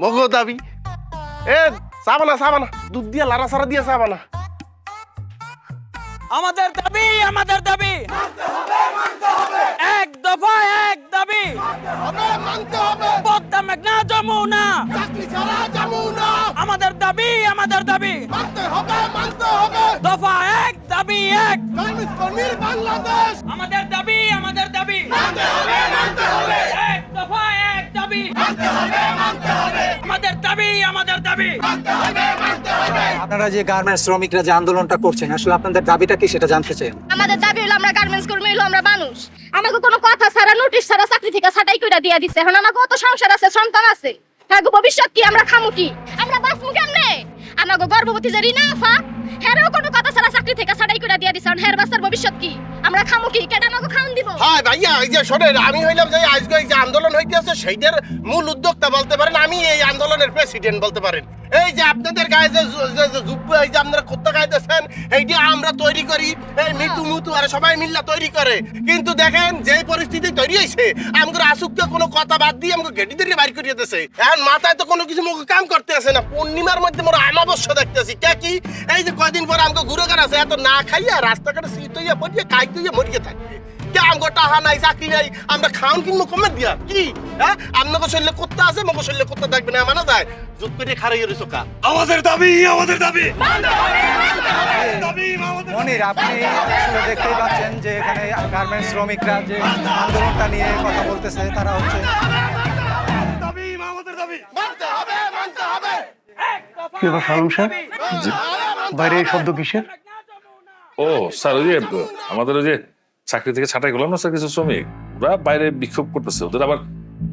মগো দাবি এ সাবানা দুধ দিয়া লাড়া সারা দিয়া সাবানা। আমাদের দাবি এক দফা এক দাবি, পদ্মা মেঘনা যমুনা, আমাদের দাবি দফা এক দাবি এক, আমাদের দাবি এক দফা এক দাবি, আমাদের দাবি। আপনারা যে গার্মেন্টস শ্রমিকরা যে আন্দোলনটা করছেন, আসলে আপনাদের দাবিটা কি সেটা জানতে চাই। আমাদের দাবি হলো আমরা গার্মেন্টস কর্মী, হলো আমরা মানুষ। আমাকে কোনো কথা ছাড়া, নোটিশ ছাড়া চাকরি থেকে ছাঁটাই করে দিয়ে দিচ্ছে। এখন আমার কত সংসার আছে, সন্তান আছে, হ্যাঁ ভবিষ্যৎ কি, আমরা খামু কি, আমরা বাঁচমু কেমনে? আমাকে গর্ভবতী যে রিনা আফা, হ্যারও কোনো কথা ছাড়া চাকরি থেকে ছাঁটাই করে দিয়ে দিচ্ছে। হ্যার বাচ্চার ভবিষ্যৎ কি, আমরা খামু কি, কেন আমাকে খাওয়ান দিব? হ্যাঁ ভাইয়া এই যে শোনেন, আমি হইলাম যে আজকে এই যে আন্দোলন হইতেছে সেইটার মূল উদ্যোক্তা বলতে পারেন, আমি এই আন্দোলনের প্রেসিডেন্ট বলতে পারেন। এই যে আপনাদের গায়ে যে যুব্ব এই যে আপনারা কোত্তা গাইতেছেন, এইটা আমরা তৈরি করি, এই মিটু আর সবাই মিল্লা তৈরি করে। কিন্তু দেখেন যে পরিস্থিতি তৈরি হয়েছে, আমাদের আসুককে কোনো কথা বাদ দিয়ে আমাকে গেটি ধরে বাইর করিয়ে দিতেছে। এখন মাথায় তো কোনো কিছু মুখে কাম করতে আসে না। পূর্ণিমার মধ্যে মোর আমাবস্যা দেখতেছি কে কি, এই যে কয়দিন পরে আমাকে ঘুরে গান আছে, এত না খাইয়া রাস্তাঘাটে শীত হইয়া পড়িয়ে কাই তুইয়া মরিয়ে থাকবে। কে আমগো টাহা নাই, চাকরি নাই, আমরা খাওন কিনবো কমে দিয়া কি? হ্যাঁ আপনাকে শরীরে কোত্তা আছে, মগো শরীরে কোত্তা থাকবে না, মানা যায়? যুদ্ধ করে খারাই রয়েছো কা। আমাদের দাবি মনির, আপনি আসলে দেখতেই পাচ্ছেন যে এখানে গার্মেন্টস শ্রমিকরা যে আন্দোলনটা নিয়ে কথা বলতেছে, তারা হচ্ছে কি ব্যাপার সালাম সাহেব, বাইরে এই শব্দ কিসের? ও স্যার, ওই যে আমাদের ওই যে চাকরি থেকে ছাঁটাই করলাম না স্যার কিছু শ্রমিক, ওরা বাইরে বিক্ষোভ করতেছে, ওদের আবার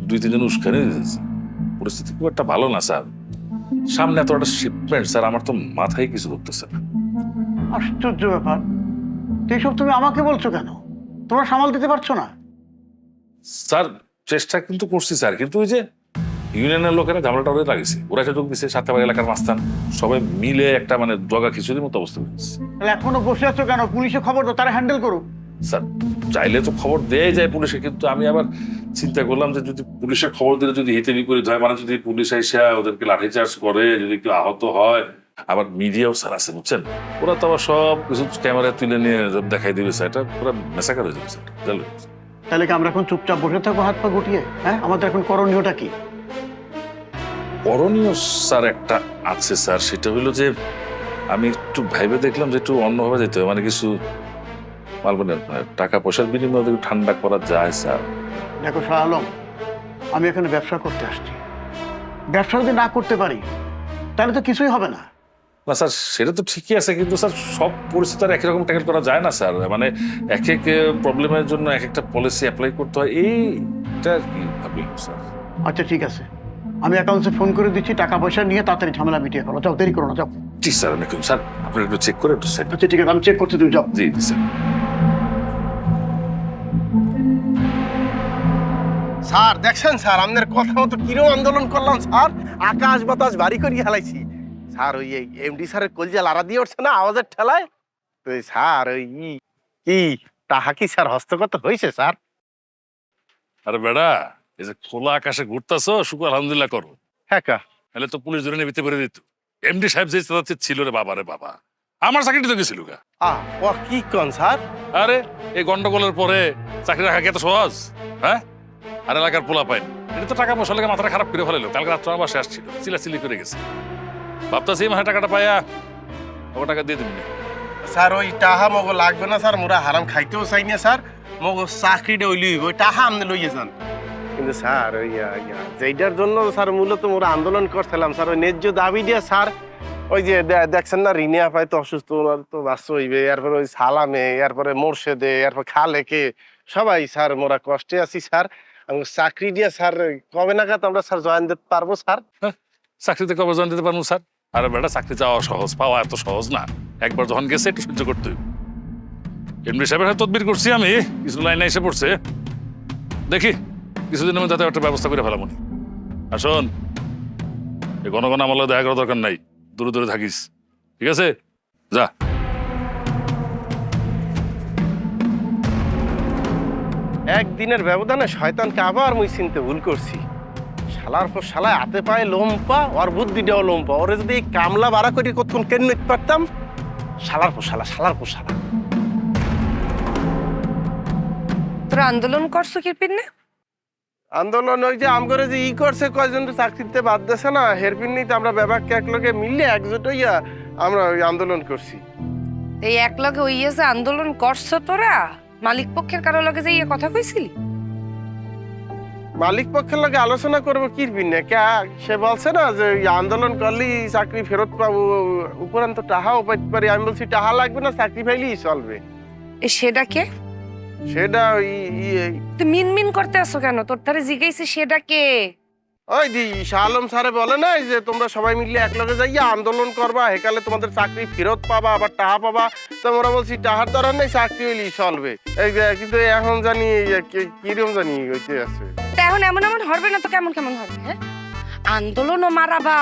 2-3 জন উস্কানি দিয়েছে। পরিস্থিতি খুব একটা ভালো না স্যার, সামনে এত একটা শিপমেন্ট স্যার, আমার তো মাথায় কিছু ধরতেছে না। আশ্চর্য ব্যাপার, এইসব তুমি আমাকে বলছো কেন? তোমরা সামাল দিতে পারছো না? স্যার চেষ্টা কিন্তু করছি স্যার, কিন্তু ওই যে ইউনিয়নের লোকেরা ঝামেলাটা ওদের লাগিয়েছে, ওরা একটা যোগ দিচ্ছে, সাতটাবাগ এলাকার মাস্তান সবাই মিলে একটা মানে জগা খিচুড়ির মতো অবস্থা হয়েছে। তাহলে এখনো বসে আছো কেন? পুলিশে খবর দাও, তারা হ্যান্ডেল করুক। স্যার চাইলে তো খবর দেয় যায় পুলিশে, কিন্তু আমি আবার চিন্তা করলাম যে যদি পুলিশের খবর দিলে যদি হিতে বিপরীত হয়, মানে যদি পুলিশ এসে ওদেরকে লাঠিচার্জ করে, যদি কেউ আহত হয়, আবার মিডিয়াও স্যার আছে বুঝছেন, ওরা তো আবার সব কিছু ক্যামেরায় তুলে নিয়ে দেখাই দিবে স্যার, এটা পুরো মেসাকার হয়ে যাবে স্যার, জানলেন? তাহলে কি আমরা এখন চুপচাপ বসে থাকবো হাত পা গুটিয়ে? হ্যাঁ, আমাদের এখন করণীয়টা কি? করণীয় স্যার একটা আছে স্যার, সেটা হলো যে আমি একটু ভাইবে দেখলাম যে একটু অন্যভাবে যেতে হবে, মানে কিছু মানে টাকা পয়সার বিনিময়ে একটু ঠান্ডা করা যায় স্যার। দেখো শাহ আলম, আমি এখানে ব্যবসা করতে আসছি, ব্যবসা যদি না করতে পারি তাহলে তো কিছুই হবে না। না স্যার সেটা তো ঠিকই আছে, কিন্তু স্যার সব পরিস্থিতি আর একই রকম ট্যাকেল করা যায় না স্যার, মানে এক এক প্রবলেমের জন্য এক একটা পলিসি অ্যাপ্লাই করতে হয়, এইটা কি ভাবলাম স্যার। আচ্ছা ঠিক আছে, আমি অ্যাকাউন্টসে ফোন করে দিচ্ছি, টাকা পয়সা নিয়ে তাড়াতাড়ি ঝামেলা মিটিয়ে করো। যাও, দেরি করো না, যাও। জি স্যার, অনেক স্যার আপনি একটু চেক করে একটু সেট। আচ্ছা ঠিক আছে, আমি চেক করতে, তুমি যাও। জি স্যার। স্যার দেখছেন স্যার, আপনার কথা মতো কিরম আন্দোলন করলাম স্যার, আকাশ বাতাস বাড়ি করিয়ে হেলাইছি স্যার। ওই এমডি স্যারের কলজা লাড়া দিয়ে উঠছে না আওয়াজের ঠেলায়, তো স্যার ওই কি তাহা কি স্যার হস্তগত হয়েছে স্যার? আরে বেড়া, এই যে খোলা আকাশে ঘুরতেছো, শুক্র আলহামদুলিল্লাহ করো। হ্যাঁ কা তাহলে তো পুলিশ ধরে নিতে পেরে দিত। এমডি সাহেব যে ছিল রে বাবা রে বাবা, আমার চাকরিটা তো গেছিল গা। ও কি কন স্যার? আরে এই গন্ডগোলের পরে চাকরি রাখা কি এত সহজ? হ্যাঁ, আর এলাকার পোলা পাইন এটা তো টাকা পয়সা লেগে মাথাটা খারাপ করে ফেলাইলো। কালকে রাত্রে আমার বাসায় আসছিল, চিলাচিলি করে গেছে। ভাবতেছি এই মাসে টাকাটা পাইয়া ওকে টাকা দিয়ে দিবি। স্যার ওই টাহা মগ লাগবে না স্যার, মোরা হারাম খাইতেও চাই না স্যার। মগ চাকরিটা ওই লইব, ওই টাহা আপনি লইয়ে যান। কিন্তু স্যার ওই যেইটার জন্য স্যার মূলত মোরা আন্দোলন করছিলাম স্যার, ওই ন্যায্য দাবি দিয়ে স্যার। ওই যে দেখছেন না রিনে আপায় তো অসুস্থ, ওনার তো বাচ্চা হইবে, এরপরে ওই সালামে, এরপরে মোর্শেদে, এরপর খালেকে সবাই স্যার মোরা কষ্টে আছি স্যার। আমি চাকরি দিয়ে স্যার কবে নাগাদ আমরা স্যার জয়েন দিতে পারবো স্যার? চাকরিতে কবে জয়েন দিতে পারবো স্যার? আরে বেটা, চাকরি যাওয়া সহজ, পাওয়া এত সহজ না। একবার যখন গেছে একটু সহ্য করতে হইব। এমনি সাহেবের হাতে তদবির করছি আমি, কিছু লাইনে এসে পড়ছে, দেখি কিছুদিনের মধ্যে যাতে একটা ব্যবস্থা করে ফেলাম। আর শোন, এই ঘন ঘন আমার লগে দেখা করার দরকার নাই, দূরে দূরে থাকিস, ঠিক আছে? যা। একদিনের ব্যবধানে শয়তানকে আবার মুই চিনতে ভুল করছি। শালার পর শালায় হাতে পায়ে লোমপা, ওর বুদ্ধিটাও লোমপা। ওরে যদি এই কামলা বাড়া করে কতক্ষণ কেন নিতে পারতাম। শালার পর শালা, শালার পর শালা। তোরা আন্দোলন করছো কি পিন্নে? আন্দোলন ওই যে আম করে যে ই করছে, কয়জন চাকরিতে বাদ দিছে না, হেরপিন নিতে আমরা ব্যাপারকে একলগে মিললে একজোট হইয়া আমরা ওই আন্দোলন করছি। এই এক লগে ওইয়ে যে আন্দোলন করছো তোরা, মালিক পক্ষের কারো লগে যে ইয়ে কথা কইছিলি? মালিক পক্ষের লগে আলোচনা করবো কি পিনে, কে সে বলছে না যে ওই আন্দোলন করলেই চাকরি ফেরত পাবো, উপরান্ত টাহাও পাইতে পারি। আমি বলছি টাহা লাগবে না, চাকরি পাইলেই চলবে। সেটা কে? সেটা ওই তুই মিন করতে আসো কেন? তোর তারে জিজ্ঞাসি সেটা কে? ওই দি শাহ আলম স্যারে বলে না যে তোমরা সবাই মিলে একলগে যাইয়া আন্দোলন করবা, হেকালে তোমাদের চাকরি ফেরত পাবা, আবার টাহা পাবা। তো আমরা বলছি টাহার দরকার নেই, চাকরি হইলেই চলবে। এই যে কিন্তু এখন জানি কিরকম জানি হইতে আছে। তা এখন এমন এমন হবে না তো কেমন কেমন হবে? হ্যাঁ, আন্দোলনও মারাবা,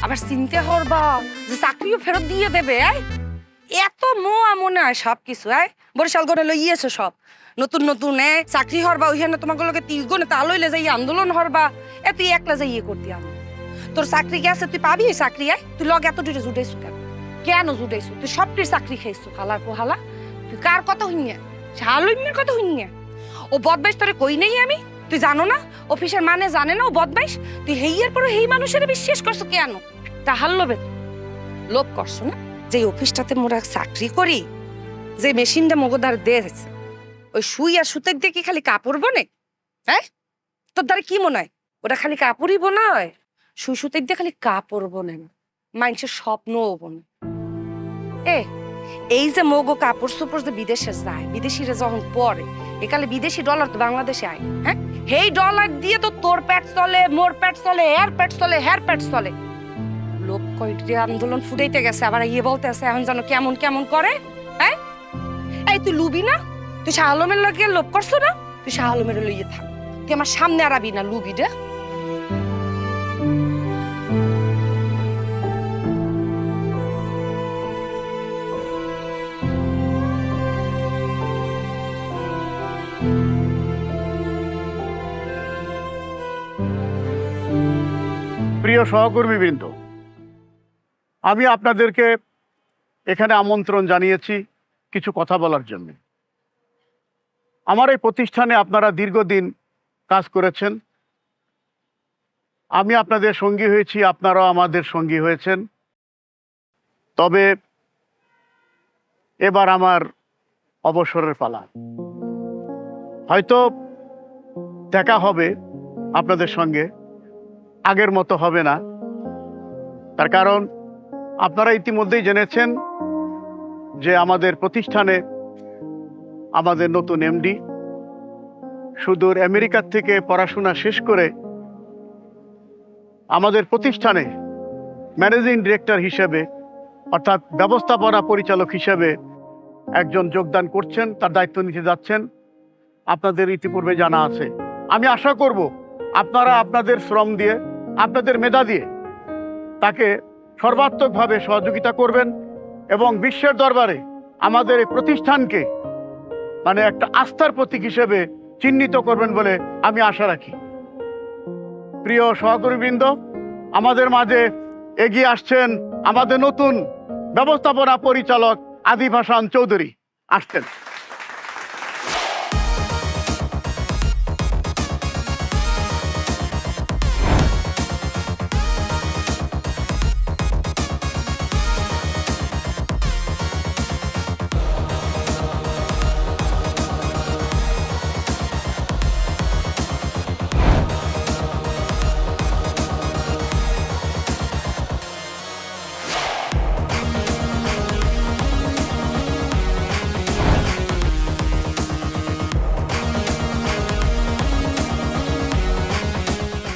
আবার চিনতে হরবা যে চাকরিও ফেরত দিয়ে দেবে। এত মোয়া মনে হয় সব কিছু। বরিশাল গড়ে লইয়েছো সব নতুন নতুন চাকরি হরবা, ওইখানে তোমাকে লোকে তিলগুনে তা লইলে যাই আন্দোলন হরবা। তুই একলা যাই ইয়ে করতে আমি তোর চাকরি গেছে, তুই পাবি ওই চাকরি। তুই লগে এত দুটো জুটাইছো কেন? কেন জুটাইছো? তুই সবটির চাকরি খাইছো হালার পোহালা। তুই কার কথা শুনিয়া? শালুমির কথা শুনিয়া? ও বদমাইশ তোরে কই নেই আমি? তুই জানো না অফিসের মানে জানে না ও বদমাইশ? তুই হেইয়ের পরে হেই মানুষের বিশ্বাস করছো কেন? তাহার লোভে লোভ করছো না? যে অফিসটাতে মোরা চাকরি করি, যে মেশিনটা মগদার দিয়েছে, ওই সুই আর সুতের দিয়ে কি খালি কাপড় বনে? তোর দ্বারা কি মনে হয় ওটা খালি কাপড়ই বোনায়? সুই সুতের দিয়ে খালি কাপড় বনে না, মানুষের স্বপ্নও বনে। এই যে মগো কাপড় চোপড় যে বিদেশে যায়, বিদেশিরা যখন পরে একালে বিদেশি ডলার তো বাংলাদেশে আয়। এই ডলার দিয়ে তো তোর পেট চলে, মোর পেট চলে, এর পেট চলে, হের পেট চলে। লোক কয়টি আন্দোলন ফুটাইতে গেছে, আবার ইয়ে বলতে আছে এখন যেন কেমন কেমন করে। এই তুই লুবি না? তুই শাহ আলমের লগে লোভ করছো না? তুই শাহ আলমের লইয়ে থাক, তুই আমার সামনে আরাবি না লুবি রে। প্রিয় সহকর্মীবৃন্দ, আমি আপনাদেরকে এখানে আমন্ত্রণ জানিয়েছি কিছু কথা বলার জন্য। আমার এই প্রতিষ্ঠানে আপনারা দীর্ঘদিন কাজ করেছেন, আমি আপনাদের সঙ্গী হয়েছি, আপনারাও আমাদের সঙ্গী হয়েছেন। তবে এবার আমার অবসরের পালা। হয়তো দেখা হবে আপনাদের সঙ্গে, আগের মতো হবে না। তার কারণ আপনারা ইতিমধ্যেই জেনেছেন যে আমাদের প্রতিষ্ঠানে আমাদের নতুন এমডি সুদূর আমেরিকা থেকে পড়াশোনা শেষ করে আমাদের প্রতিষ্ঠানে ম্যানেজিং ডিরেক্টর হিসেবে, অর্থাৎ ব্যবস্থাপনা পরিচালক হিসেবে একজন যোগদান করছেন, তার দায়িত্ব নিতে যাচ্ছেন। আপনাদের ইতিপূর্বে জানা আছে। আমি আশা করব আপনারা আপনাদের শ্রম দিয়ে, আপনাদের মেধা দিয়ে তাকে সর্বাত্মকভাবে সহযোগিতা করবেন এবং বিশ্বের দরবারে আমাদের এই প্রতিষ্ঠানকে মানে একটা আস্থার প্রতীক হিসেবে চিহ্নিত করবেন বলে আমি আশা রাখি। প্রিয় সহকর্মীবৃন্দ, আমাদের মাঝে এগিয়ে আসছেন আমাদের নতুন ব্যবস্থাপনা পরিচালক আদিব হাসান চৌধুরী আসছেন।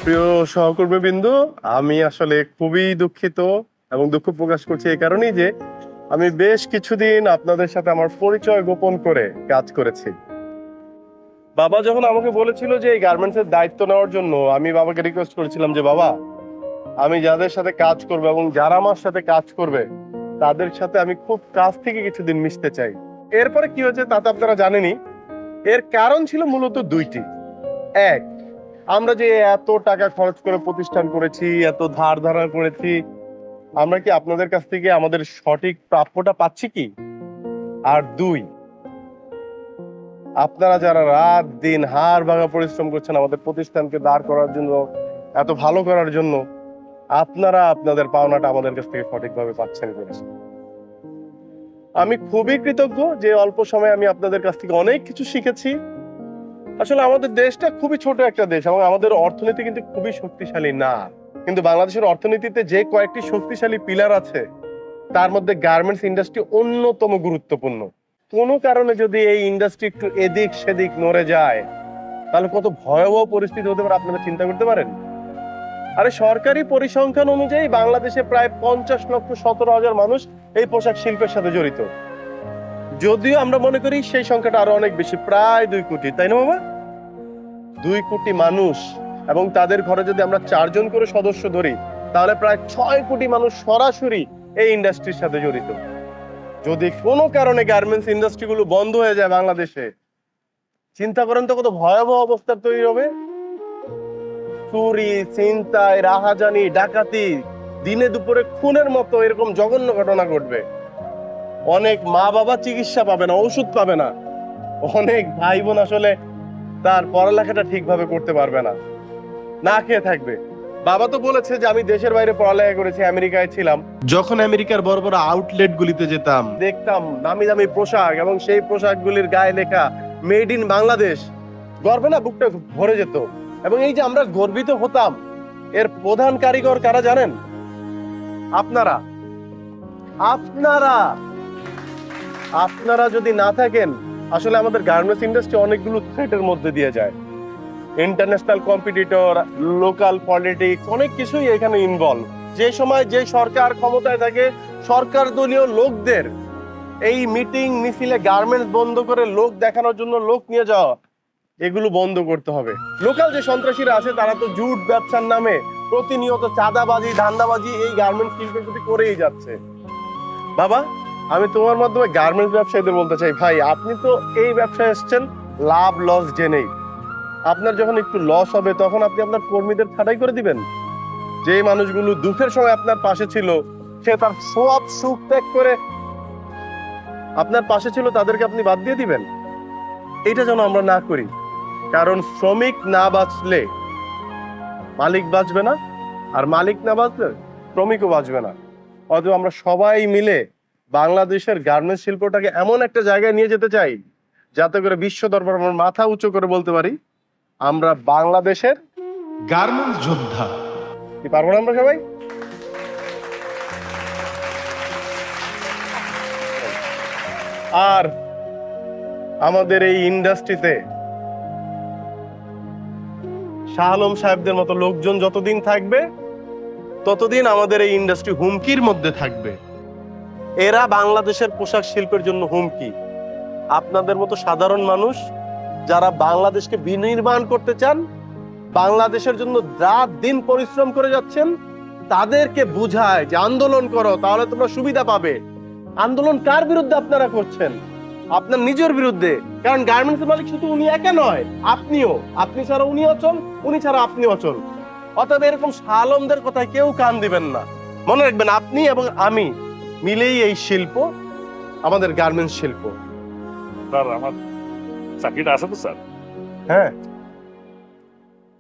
প্রিয় সহকর্মী বিন্দু, আমি আসলে খুবই দুঃখিত এবং দুঃখ প্রকাশ করছি এই কারণেই যে আমি বেশ কিছুদিন আপনাদের সাথে আমার পরিচয় গোপন করে কাজ করেছি। বাবা যখন আমাকে বলেছিল যে এই গার্মেন্টস এর দায়িত্ব নেওয়ার জন্য, আমি বাবাকে রিকোয়েস্ট করেছিলাম যে বাবা, আমি যাদের সাথে কাজ করবো এবং যারা আমার সাথে কাজ করবে তাদের সাথে আমি খুব কাছ থেকে কিছুদিন মিশতে চাই। এরপরে কি হয়েছে তা তো আপনারা জানেনই। এর কারণ ছিল মূলত দুইটি। এক, আমরা যে এত টাকা খরচ করে প্রতিষ্ঠান করেছি, এত ধার ধারা করেছি, আমরা কি আপনাদের কাছ থেকে আমাদের সঠিক প্রাপ্যটা পাচ্ছি কি? আর দুই, আপনারা যারা রাত দিন হাড় ভাঙা পরিশ্রম করছেন আমাদের প্রতিষ্ঠানকে দাঁড় করার জন্য, এত ভালো করার জন্য, আপনারা আপনাদের পাওনাটা আমাদের কাছ থেকে সঠিকভাবে পাচ্ছেন কিনা। আমি খুবই কৃতজ্ঞ যে অল্প সময়ে আমি আপনাদের কাছ থেকে অনেক কিছু শিখেছি। আসলে আমাদের দেশটা খুবই ছোট একটা দেশ এবং আমাদের অর্থনীতি কিন্তু খুবই শক্তিশালী না, কিন্তু বাংলাদেশের অর্থনীতিতে যে কয়েকটি শক্তিশালী পিলার আছে তার মধ্যে গার্মেন্টস ইন্ডাস্ট্রি অন্যতম গুরুত্বপূর্ণ। কোনো কারণে যদি এই ইন্ডাস্ট্রি একটু এদিক সেদিক নড়ে যায় তাহলে কত ভয়াবহ পরিস্থিতি হতে পারে আপনারা চিন্তা করতে পারেন। আরে সরকারি পরিসংখ্যান অনুযায়ী বাংলাদেশে প্রায় 50,17,000 মানুষ এই পোশাক শিল্পের সাথে জড়িত। যদিও আমরা মনে করি সেই সংখ্যাটা আরো অনেক বেশি, প্রায় 2 কোটি, তাই না বাবা? 2 কোটি মানুষ, এবং তাদের ঘরে যদি আমরা 4 জন করে সদস্য ধরি তাহলে প্রায় 6 কোটি মানুষ সরাসরি এই ইন্ডাস্ট্রির সাথে জড়িত। যদি কোনো কারণে গার্মেন্টস ইন্ডাস্ট্রি গুলো বন্ধ হয়ে যায় বাংলাদেশে, চিন্তা করেন তো কত ভয়াবহ অবস্থা তৈরি হবে। চুরি, ছিনতাই, রাহাজানি, ডাকাতি, দিনে দুপুরে খুনের মতো এরকম জঘন্য ঘটনা ঘটবে। অনেক মা বাবা চিকিৎসা পাবে না, ওষুধ পাবে না। অনেক ভাই বোন আসলে তার পড়ালেখাটা ঠিকভাবে করতে পারবে না, না খেয়ে থাকবে। বাবা তো বলেছে যে আমি দেশের বাইরে পড়ালেখা করেছি, আমেরিকায় ছিলাম। যখন আমেরিকার বড় বড় আউটলেট গুলিতে যেতাম, দেখতাম দামি দামি পোশাক এবং সেই পোশাকগুলির গায়ে লেখা মেড ইন বাংলাদেশ। গর্বে না বুকটা ভরে যেত। এবং এই যে আমরা গর্বিত হতাম, এর প্রধান কারিগর কারা জানেন? আপনারা। আপনারা আপনারা যদি না থাকেন আসলে আমাদের গার্মেন্টস ইন্ডাস্ট্রি অনেকগুলো থ্রেটের মধ্যে দিয়ে যায়। ইন্টারন্যাশনাল কম্পিটিটর, লোকাল পলিটিক্স, অনেক কিছুই এখানে ইনভলভ। যে সময় যে সরকার ক্ষমতায় থাকে, সরকার দলীয় লোকদের এই মিটিং মিছিলে গার্মেন্টস বন্ধ করে লোক দেখানোর জন্য লোক নিয়ে যাওয়া, এগুলো বন্ধ করতে হবে। লোকাল যে সন্ত্রাসীরা আছে তারা তো জুট ব্যবসার নামে প্রতিনিয়ত চাঁদাবাজি, ধান্দাবাজি এই গার্মেন্টস শিল্পের প্রতি করেই যাচ্ছে। বাবা, আমি তোমার মাধ্যমে গার্মেন্টস ব্যবসায়ীদের বলতে চাই, ভাই আপনি তো এই ব্যবসায় এসেছেন লাভ লস জেনেই। আপনার যখন একটু লস হবে তখন আপনি আপনার কর্মীদের ছাঁটাই করে দিবেন। যে মানুষগুলো দুঃখের সময় আপনার পাশে ছিল, সে তার সব সুখ ত্যাগ করে আপনার পাশে ছিল, তাদেরকে আপনি বাদ দিয়ে দিবেন। এটা যেন আমরা না করি, কারণ শ্রমিক না বাঁচলে মালিক বাঁচবে না, আর মালিক না বাঁচলে শ্রমিকও বাঁচবে না। অথবা আমরা সবাই মিলে বাংলাদেশের গার্মেন্টস শিল্পটাকে এমন একটা জায়গায় নিয়ে যেতে চাই যাতে করে বিশ্ব দরবারে আমরা মাথা উঁচু করে বলতে পারি আমরা বাংলাদেশের গার্মেন্টস যোদ্ধা। কি পারবো না আমরা সবাই? আর আমাদের এই ইন্ডাস্ট্রিতে শাহ আলম সাহেবদের মতো লোকজন যতদিন থাকবে ততদিন আমাদের এই ইন্ডাস্ট্রি হুমকির মধ্যে থাকবে। এরা বাংলাদেশের পোশাক শিল্পের জন্য হুমকি। আপনাদের মতো সাধারণ মানুষ যারা বাংলাদেশকে বিনির্মাণ করতে চান, বাংলাদেশের জন্য রাত দিন পরিশ্রম করে যাচ্ছেন, তাদেরকে বুঝায় যে আন্দোলন করো, তাহলে তোমরা সুবিধা পাবে। আন্দোলন কার বিরুদ্ধে আপনারা করছেন? আপনার নিজের বিরুদ্ধে। কারণ গার্মেন্টস মালিক শুধু উনি একা নয়, আপনিও। আপনি ছাড়া উনি অচল, উনি ছাড়া আপনি অচল। অতএব এরকম শাহ আলমদের কথায় কেউ কান দিবেন না। মনে রাখবেন, আপনি এবং আমি মিলেই এই শিল্প আমাদের গার্মেন্টস শিল্প। স্যার আমার চাকরিটা আছে তো স্যার? হ্যাঁ,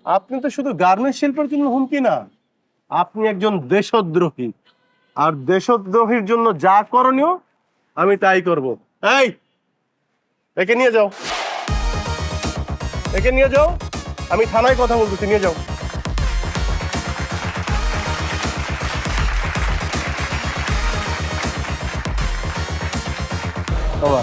আপনি তো শুধু গার্মেন্টস শিল্পের জন্য হুমকি না, আপনি একজন দেশদ্রোহী, আর দেশদ্রোহীর জন্য যা করণীয় আমি তাই করব। এই, একে নিয়ে যাও, একে নিয়ে যাও, আমি থানায় কথা বলতেছি, নিয়ে যাও। বাবা